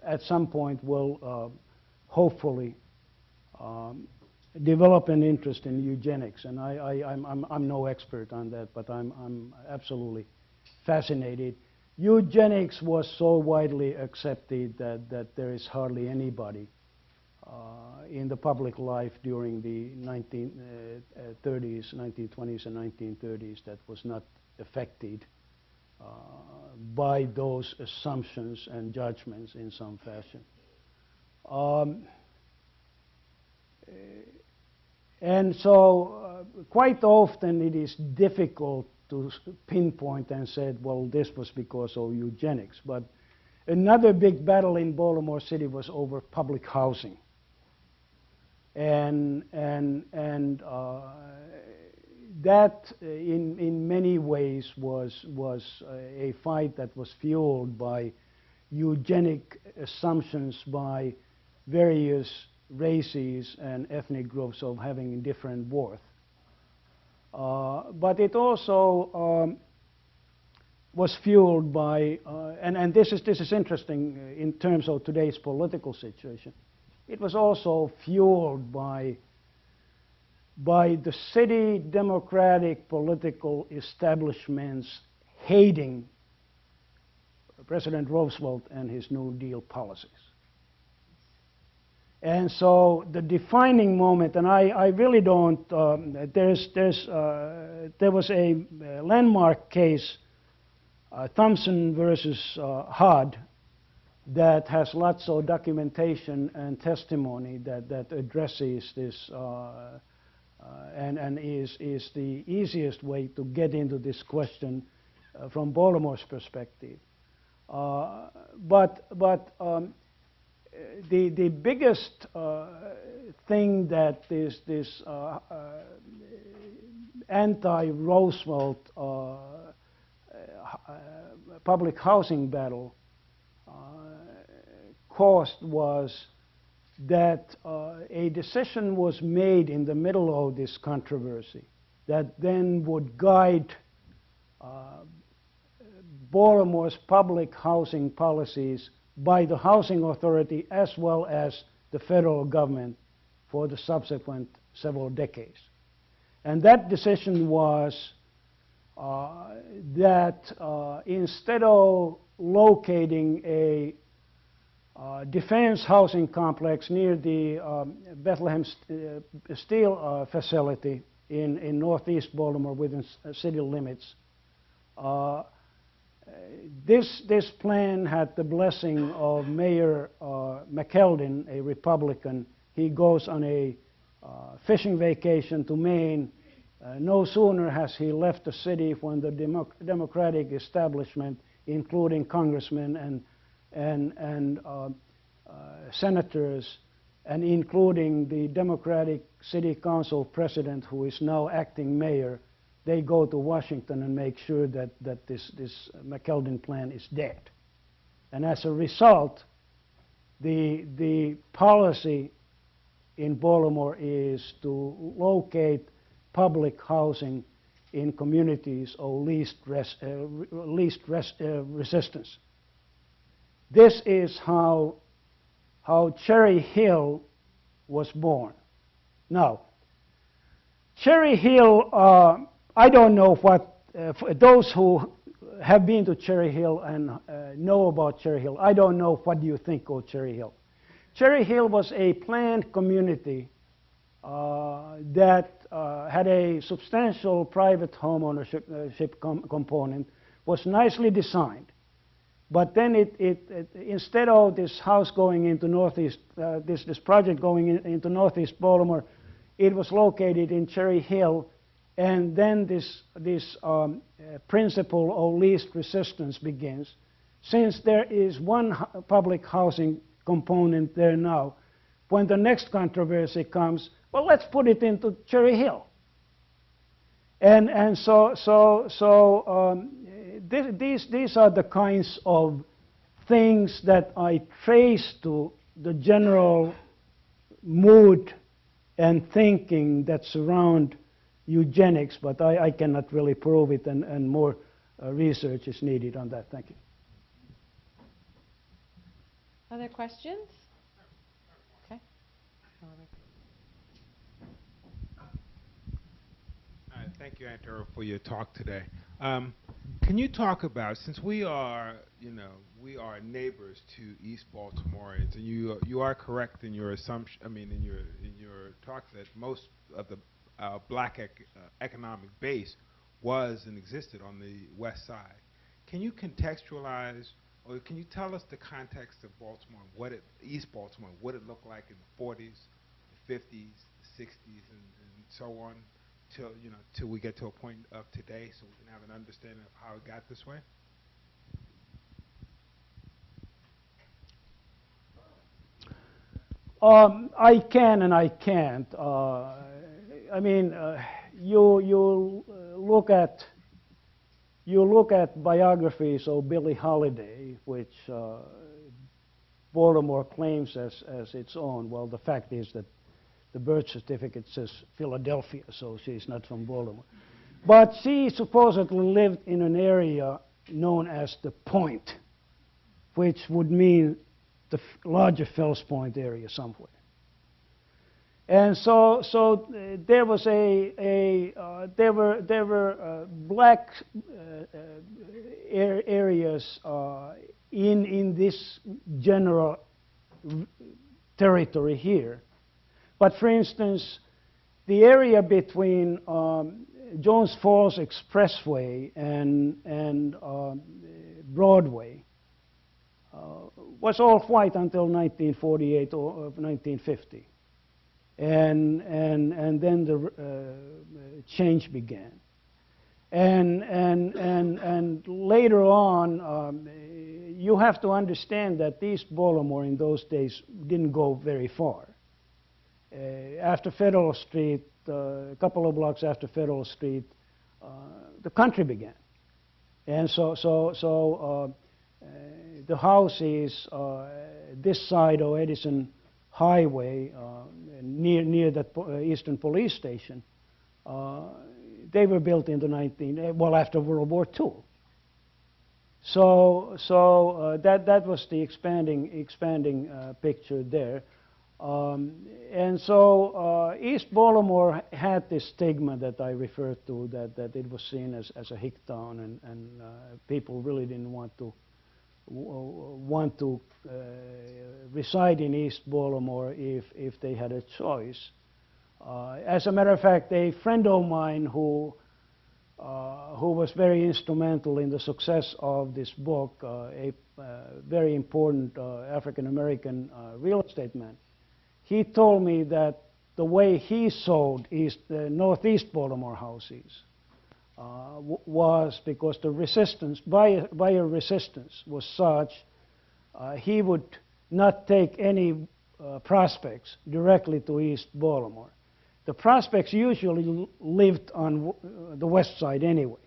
at some point, will hopefully develop an interest in eugenics. And I'm no expert on that, but I'm absolutely fascinated. Eugenics was so widely accepted that there is hardly anybody in the public life during the 1930s, 1920s, and 1930s that was not affected by those assumptions and judgments in some fashion. And so quite often it is difficult to pinpoint and say, well, this was because of eugenics. But another big battle in Baltimore City was over public housing. And that in many ways was a fight that was fueled by eugenic assumptions by various races and ethnic groups of having different worth. But it also was fueled by, and this is interesting in terms of today's political situation. It was also fueled by the city democratic political establishments hating President Roosevelt and his New Deal policies. And so the defining moment, and I really don't, there was a landmark case, Thompson versus Hodd, that has lots of documentation and testimony that addresses this and is the easiest way to get into this question from Baltimore's perspective. But the biggest thing that this anti-Roosevelt public housing battle caused was that a decision was made in the middle of this controversy that then would guide Baltimore's public housing policies by the housing authority as well as the federal government for the subsequent several decades. And that decision was that instead of locating a defense housing complex near the Bethlehem Steel facility in northeast Baltimore within city limits, this plan had the blessing of Mayor McKeldin, a Republican. He goes on a fishing vacation to Maine. No sooner has he left the city when the Democratic establishment, including congressmen and senators, and including the Democratic City Council president, who is now acting mayor, they go to Washington and make sure that this McKeldin plan is dead. And as a result, the policy in Baltimore is to locate public housing in communities of least resistance. This is how Cherry Hill was born. Now, Cherry Hill, I don't know what, for those who have been to Cherry Hill and know about Cherry Hill, I don't know what you think of Cherry Hill. Cherry Hill was a planned community that had a substantial private home ownership component, was nicely designed. But then instead of this house going into northeast, this project going into northeast Baltimore, it was located in Cherry Hill, and then this principle of least resistance begins. Since there is one public housing component there now, when the next controversy comes, well, let's put it into Cherry Hill. And so these are the kinds of things that I trace to the general mood and thinking that surround eugenics, but I cannot really prove it, and more research is needed on that. Thank you. Other questions? Okay. Thank you, Antero, for your talk today. Can you talk about, since we are, we are neighbors to East Baltimoreans, and you are correct in your assumption. I mean, in your talk that most of the black economic base was and existed on the west side. Can you contextualize, or can you tell us the context of Baltimore, East Baltimore, what it looked like in the 40s, the 50s, the 60s, and so on, till we get to a point of today, so we can have an understanding of how it got this way? I can and I can't. I mean, you look at biographies of Billie Holiday, which Baltimore claims as its own. Well, the fact is that the birth certificate says Philadelphia, so she's not from Baltimore. But she supposedly lived in an area known as the Point, which would mean the larger Fells Point area somewhere. And so there was there were black areas in this general territory here. But for instance, the area between Jones Falls Expressway and Broadway was all white until 1948 or 1950. And then the change began. And later on, you have to understand that East Baltimore in those days didn't go very far. After Federal Street, a couple of blocks after Federal Street, the country began. And so the houses this side of Edison Highway, near that Eastern Police Station, they were built in the after World War II. So that was the expanding picture there. And so East Baltimore had this stigma that I referred to, that it was seen as a hick town, and people really didn't want to reside in East Baltimore if they had a choice. As a matter of fact, a friend of mine who was very instrumental in the success of this book, a very important African-American real estate man, he told me that the way he sold Northeast Baltimore houses was because the resistance, buyer resistance was such, he would not take any prospects directly to East Baltimore. The prospects usually lived on the west side anyway.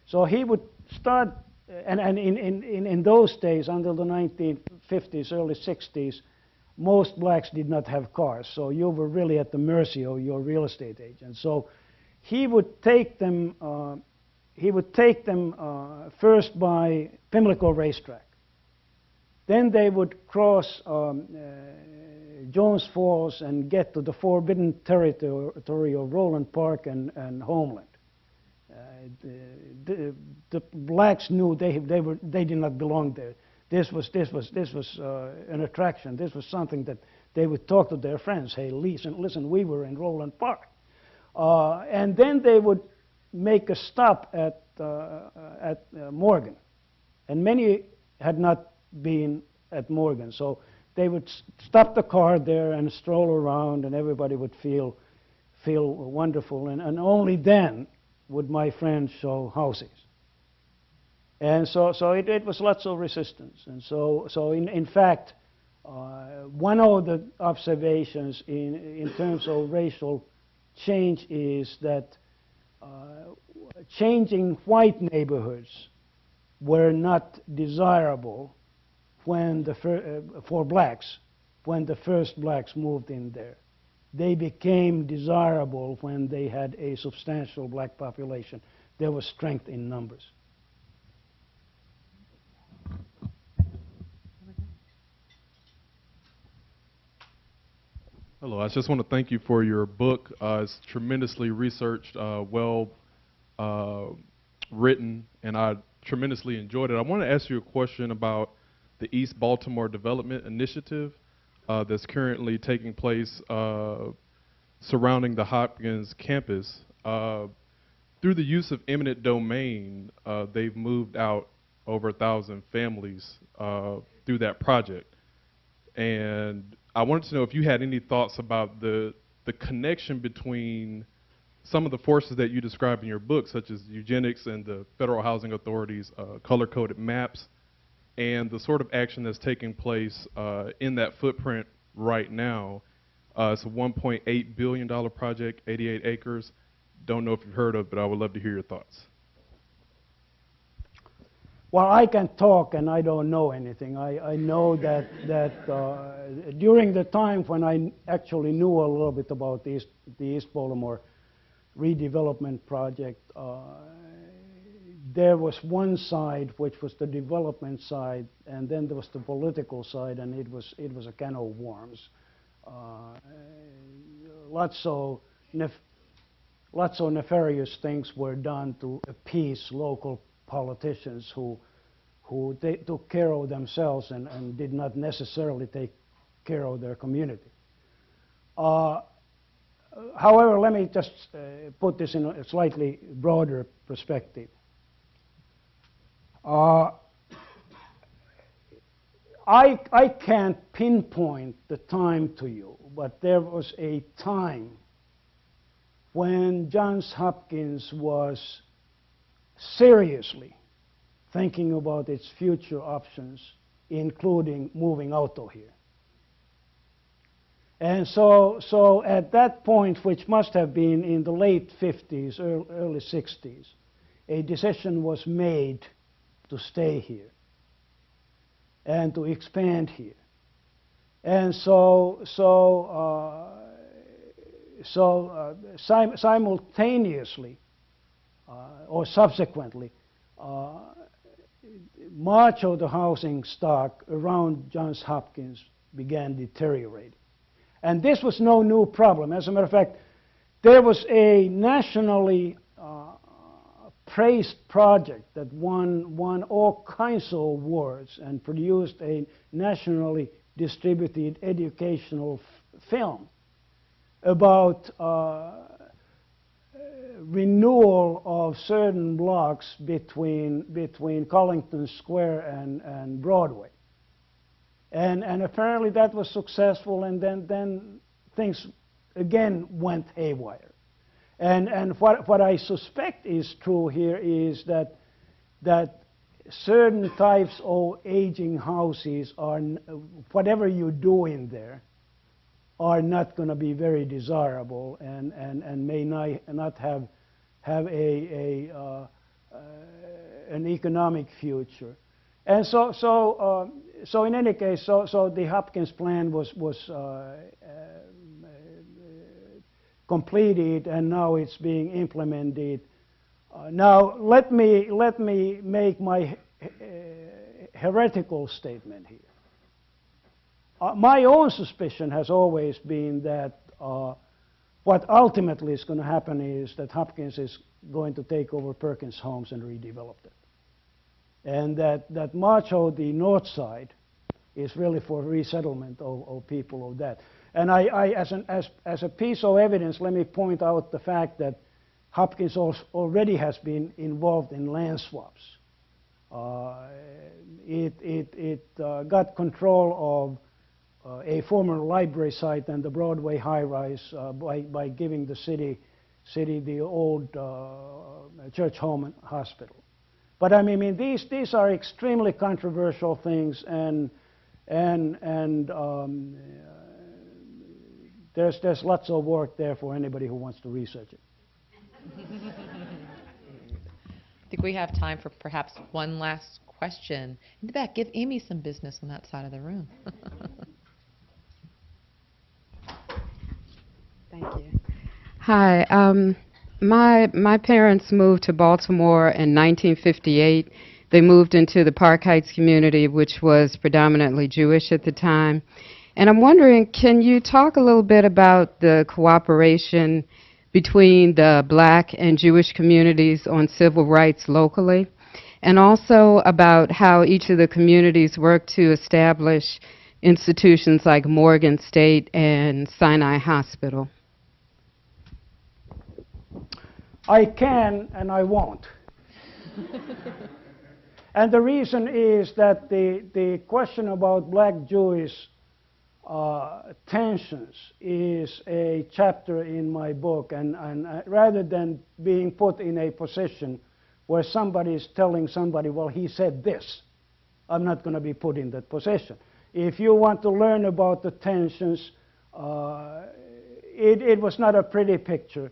So he would start, and in those days, until the 1950s, early 60s, most blacks did not have cars, so you were really at the mercy of your real estate agent. So he would take them first by Pimlico Racetrack. Then they would cross Jones Falls and get to the forbidden territory of Roland Park and Homeland. The blacks knew they did not belong there. This was an attraction. This was something that they would talk to their friends. Hey, listen, we were in Roland Park. And then they would make a stop at Morgan. And many had not been at Morgan. So they would stop the car there and stroll around, and everybody would feel wonderful. And only then would my friends show houses. And so it was lots of resistance. And so in fact, one of the observations in terms of racial change is that changing white neighborhoods were not desirable for blacks when the first blacks moved in there. They became desirable when they had a substantial black population. There was strength in numbers. Hello, I just want to thank you for your book. It's tremendously researched, well written, and I tremendously enjoyed it. I want to ask you a question about the East Baltimore Development Initiative that's currently taking place surrounding the Hopkins campus. Through the use of eminent domain, they've moved out over 1,000 families through that project. And I wanted to know if you had any thoughts about the connection between some of the forces that you describe in your book, such as eugenics and the Federal Housing Authority's color-coded maps, and the sort of action that's taking place in that footprint right now. It's a $1.8 billion project, 88 acres. don't know if you've heard of, but I would love to hear your thoughts. Well, I can talk and I don't know anything. I know that during the time when I actually knew a little bit about the East Baltimore redevelopment project, there was one side which was the development side, and then there was the political side, and it was a can of worms. Lots of nefarious things were done to appease local politicians who they took care of themselves and did not necessarily take care of their community. However, let me just put this in a slightly broader perspective. I can't pinpoint the time to you, but there was a time when Johns Hopkins was seriously thinking about its future options, including moving out of here. And so at that point, which must have been in the late 50s, early 60s, a decision was made to stay here and to expand here. And simultaneously or subsequently, much of the housing stock around Johns Hopkins began deteriorating. And this was no new problem. As a matter of fact, there was a nationally praised project that won all kinds of awards and produced a nationally distributed educational film about renewal of certain blocks between Collington Square and Broadway. And apparently that was successful, and then things again went haywire. And what I suspect is true here is that certain types of aging houses are, whatever you do in there, are not going to be very desirable and may not have an economic future. And so in any case, so the Hopkins plan was completed, and now it's being implemented. Now let me make my heretical statement here. My own suspicion has always been that what ultimately is going to happen is that Hopkins is going to take over Perkins Homes and redevelop it. And that much of the north side is really for resettlement of people of that. And as a piece of evidence, let me point out the fact that Hopkins already has been involved in land swaps. It got control of a former library site and the Broadway high-rise by giving the city the old Church Home and Hospital. But I mean, these are extremely controversial things, and there's lots of work there for anybody who wants to research it. I think we have time for perhaps one last question. In the back, give Amy some business on that side of the room. Thank you. Hi. My parents moved to Baltimore in 1958. They moved into the Park Heights community, which was predominantly Jewish at the time. And I'm wondering, can you talk a little bit about the cooperation between the black and Jewish communities on civil rights locally, and also about how each of the communities work to establish institutions like Morgan State and Sinai Hospital? I can and I won't. And the reason is that the question about black-Jewish tensions is a chapter in my book, and rather than being put in a position where somebody is telling somebody, well, he said this, I'm not going to be put in that position. If you want to learn about the tensions, it was not a pretty picture.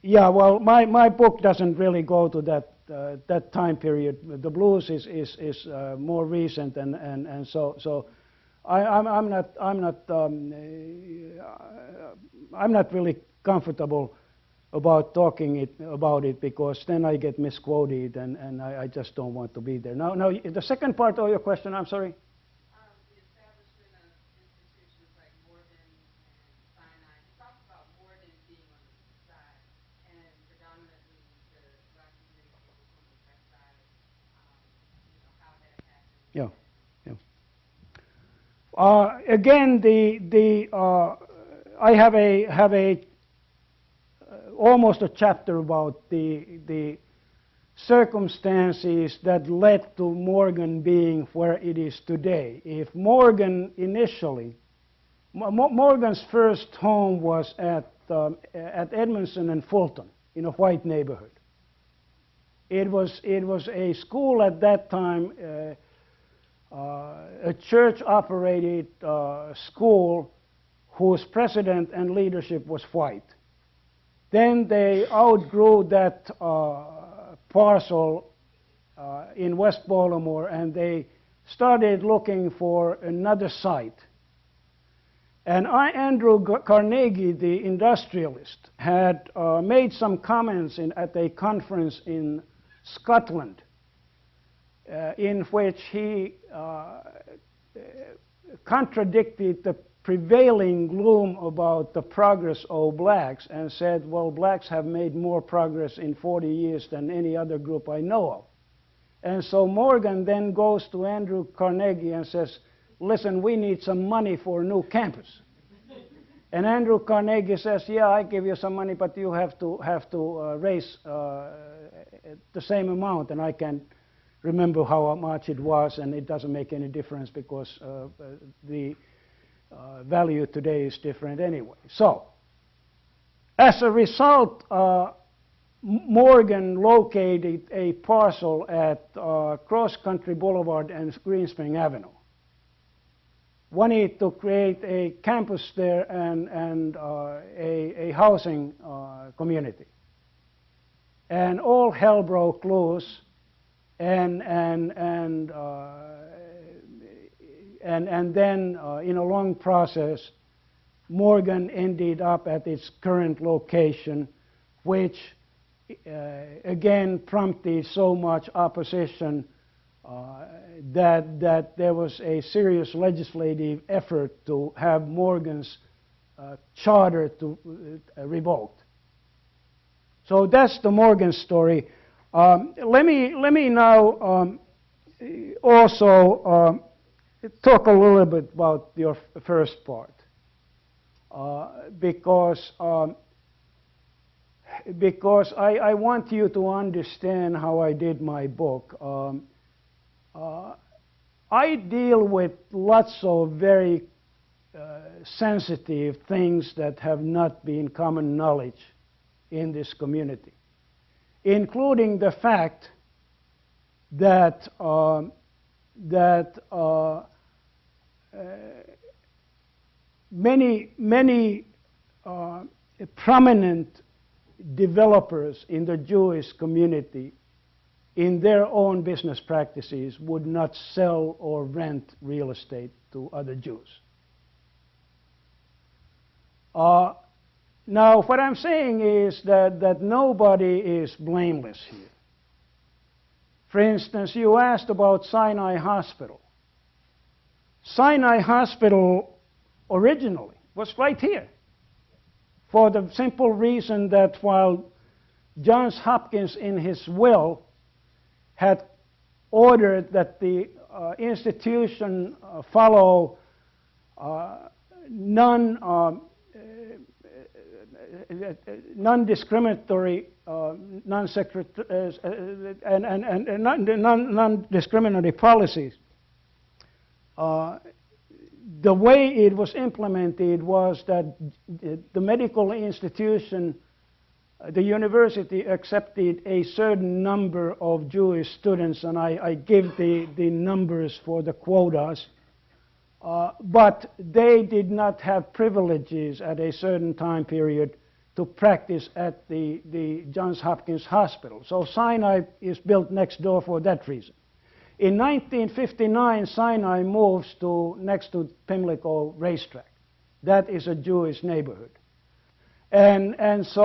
Yeah, well, my book doesn't really go to that time period. The blues is more recent, and so I'm not really comfortable about talking about it because then I get misquoted, and I just don't want to be there. Now, the second part of your question, I'm sorry. The establishment of institutions like Morgan and Sinai. You talked about Morgan being on the east side and predominantly the black community was on the west side. How that happened. Yeah, yeah. Again, I have a almost a chapter about the circumstances that led to Morgan being where it is today. If Morgan initially, Morgan's first home was at Edmondson and Fulton in a white neighborhood. It was a school at that time, a church-operated school whose president and leadership was white. Then they outgrew that parcel in West Baltimore, and they started looking for another site. And Andrew Carnegie, the industrialist, had made some comments at a conference in Scotland in which he contradicted the prevailing gloom about the progress of blacks and said, well, blacks have made more progress in 40 years than any other group I know of. And so Morgan then goes to Andrew Carnegie and says, listen, we need some money for a new campus. And Andrew Carnegie says, yeah, I give you some money, but you have to raise the same amount, and I can't remember how much it was, and it doesn't make any difference because the value today is different anyway. So, as a result, Morgan located a parcel at Cross Country Boulevard and Green Spring Avenue. Wanted to create a campus there and a housing community. And all hell broke loose, and then in a long process, Morgan ended up at its current location, which again prompted so much opposition that there was a serious legislative effort to have Morgan's charter revoked. So that's the Morgan story. Let me now also talk a little bit about your first part, because I want you to understand how I did my book. I deal with lots of very sensitive things that have not been common knowledge in this community, including the fact that many prominent developers in the Jewish community in their own business practices would not sell or rent real estate to other Jews. Now, what I'm saying is that nobody is blameless here. For instance, you asked about Sinai Hospital. Sinai Hospital originally was right here, for the simple reason that while Johns Hopkins in his will had ordered that the institution follow non-discriminatory, non-discriminatory policies, the way it was implemented was that the medical institution, the university accepted a certain number of Jewish students, and I give the numbers for the quotas, but they did not have privileges at a certain time period to practice at the Johns Hopkins Hospital. So Sinai is built next door for that reason. In 1959, Sinai moves next to Pimlico Racetrack. That is a Jewish neighborhood. And so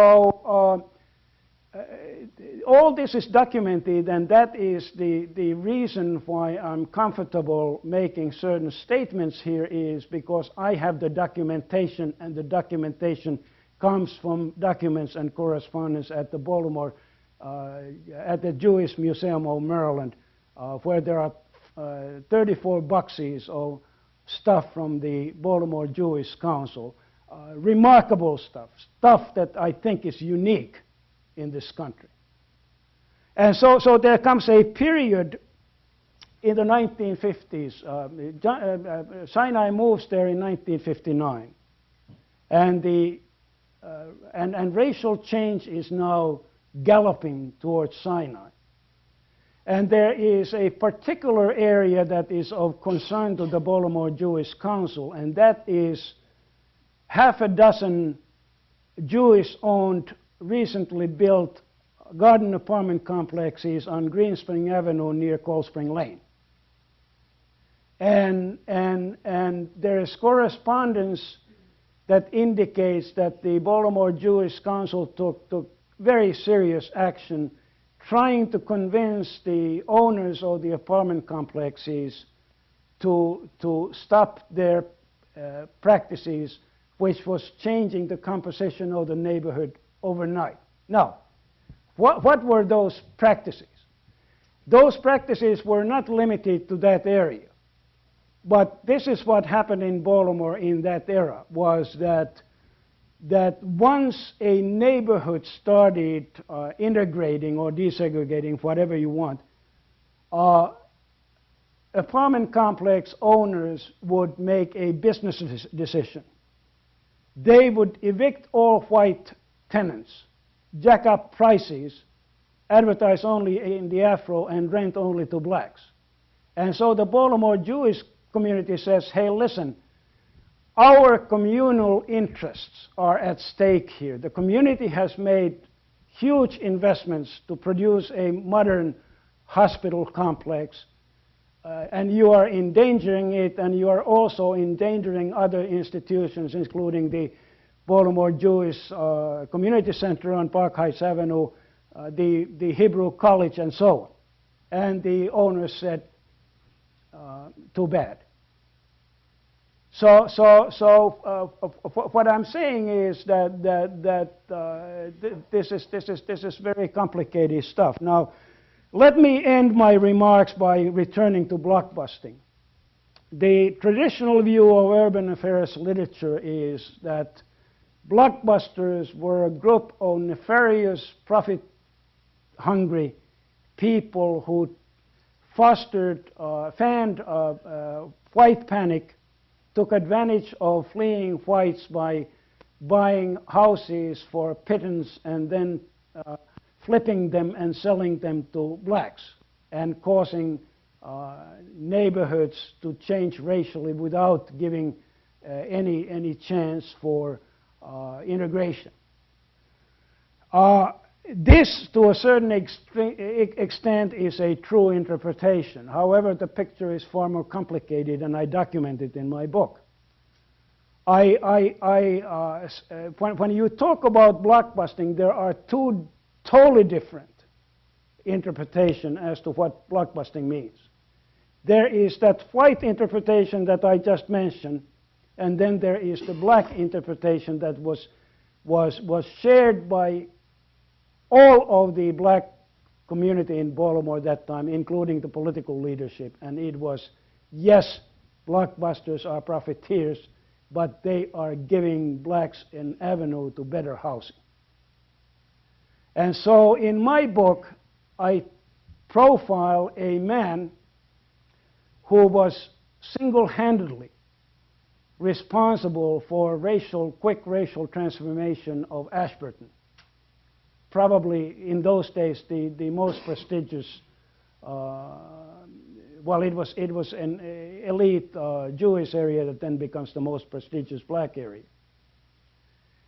all this is documented, and that is the reason why I'm comfortable making certain statements here, is because I have the documentation, and the documentation comes from documents and correspondence at the Baltimore, at the Jewish Museum of Maryland, where there are 34 boxes of stuff from the Baltimore Jewish Council. Remarkable stuff that I think is unique in this country. And so there comes a period in the 1950s. Sinai moves there in 1959. And racial change is now galloping towards Sinai. And there is a particular area that is of concern to the Baltimore Jewish Council, and that is half a dozen Jewish-owned, recently built garden apartment complexes on Green Spring Avenue near Cold Spring Lane. And there is correspondence that indicates that the Baltimore Jewish Council took very serious action trying to convince the owners of the apartment complexes to stop their practices, which was changing the composition of the neighborhood overnight. Now, what were those practices? Those practices were not limited to that area. But this is what happened in Baltimore in that era, was that once a neighborhood started integrating or desegregating, whatever you want, apartment complex owners would make a business decision. They would evict all white tenants, jack up prices, advertise only in the Afro, and rent only to blacks. And so the Baltimore Jewish community says, hey, listen, our communal interests are at stake here. The community has made huge investments to produce a modern hospital complex, and you are endangering it, and you are also endangering other institutions, including the Baltimore Jewish Community Center on Park Heights Avenue, the Hebrew College, and so on. And the owners said, too bad. So what I'm saying is that this is very complicated stuff. Now, let me end my remarks by returning to blockbusting. The traditional view of urban affairs literature is that blockbusters were a group of nefarious, profit-hungry people who fanned white panic, took advantage of fleeing whites by buying houses for pittance and then flipping them and selling them to blacks, and causing neighborhoods to change racially without giving any chance for integration. This, to a certain extent, is a true interpretation. However, the picture is far more complicated, and I document it in my book. When you talk about blockbusting, there are two totally different interpretations as to what blockbusting means. There is that white interpretation that I just mentioned, and then there is the black interpretation that was shared by all of the black community in Baltimore at that time, including the political leadership. And it was, yes, blockbusters are profiteers, but they are giving blacks an avenue to better housing. And so in my book, I profile a man who was single-handedly responsible for quick racial transformation of Ashburton. Probably in those days the most prestigious, well, it was an elite Jewish area that then becomes the most prestigious black area.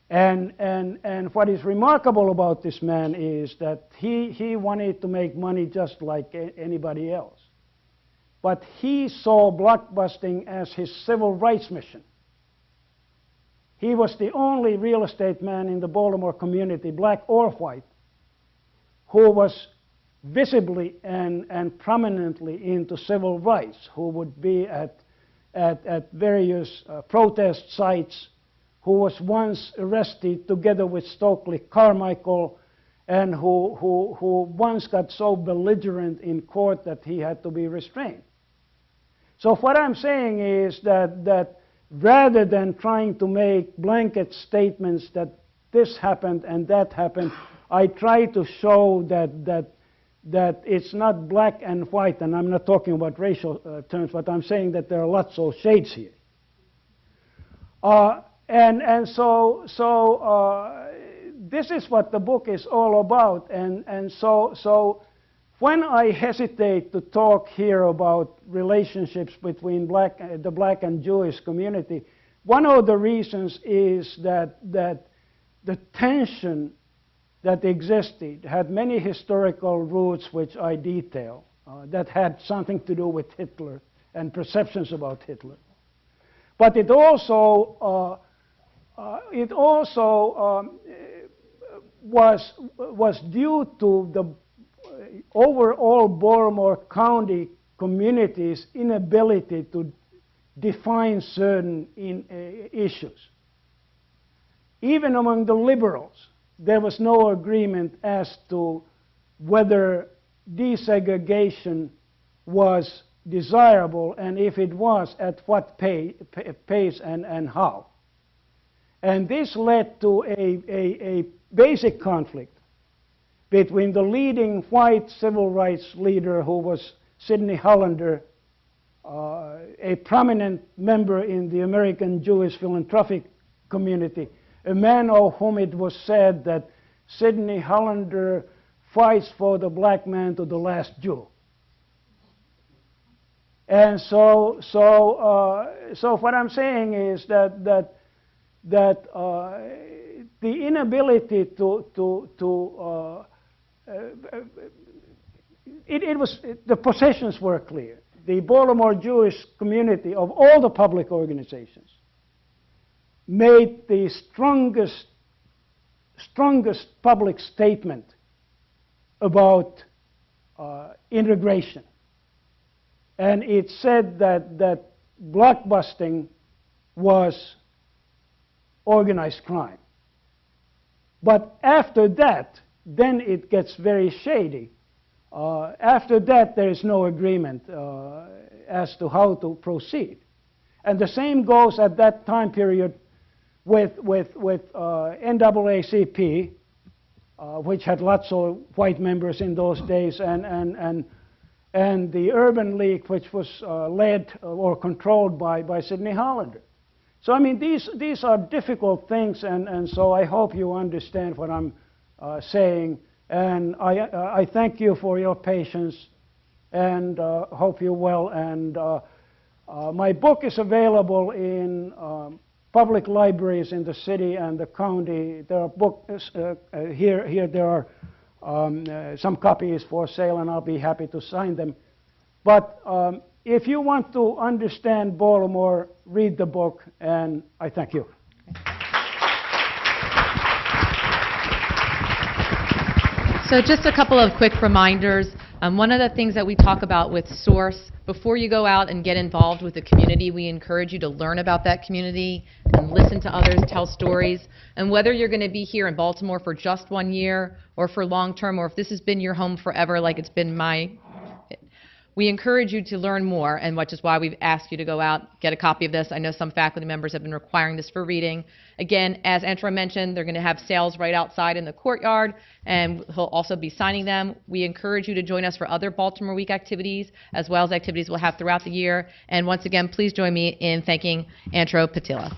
And what is remarkable about this man is that he wanted to make money just like anybody else. But he saw blockbusting as his civil rights mission. He was the only real estate man in the Baltimore community, black or white, who was visibly and prominently into civil rights, who would be at various protest sites, who was once arrested together with Stokely Carmichael, and who once got so belligerent in court that he had to be restrained. So what I'm saying is that rather than trying to make blanket statements that this happened and that happened, I try to show that it's not black and white, and I'm not talking about racial terms, but I'm saying that there are lots of shades here. So this is what the book is all about, and so when I hesitate to talk here about relationships between the black and Jewish community, one of the reasons is that the tension that existed had many historical roots which I detail that had something to do with Hitler and perceptions about Hitler. But it also was due to the overall Baltimore County community's inability to define certain issues. Even among the liberals, there was no agreement as to whether desegregation was desirable, and if it was, at what pace and how. And this led to a basic conflict between the leading white civil rights leader, who was Sidney Hollander, a prominent member in the American Jewish philanthropic community, a man of whom it was said that Sidney Hollander fights for the black man to the last Jew. And so what I'm saying is that the inability the positions were clear. The Baltimore Jewish community, of all the public organizations, made the strongest public statement about integration. And it said that blockbusting was organized crime. But after that, then it gets very shady. After that, there is no agreement as to how to proceed. And the same goes at that time period with NAACP, which had lots of white members in those days, and the Urban League, which was led or controlled by Sidney Hollander. So I mean, these are difficult things, and so I hope you understand what I'm saying. And I thank you for your patience, and hope you're well. And my book is available in public libraries in the city and the county. There are books here. There are some copies for sale, and I'll be happy to sign them. But if you want to understand Baltimore, read the book, and I thank you. So just a couple of quick reminders. One of the things that we talk about with Source, before you go out and get involved with the community, we encourage you to learn about that community and listen to others tell stories. And whether you're going to be here in Baltimore for just 1 year or for long term, or if this has been your home forever like it's been we encourage you to learn more, and which is why we've asked you to go out, get a copy of this. I know some faculty members have been requiring this for reading. Again, as Antero mentioned, they're going to have sales right outside in the courtyard, and he'll also be signing them. We encourage you to join us for other Baltimore Week activities, as well as activities we'll have throughout the year. And once again, please join me in thanking Antero Patilla.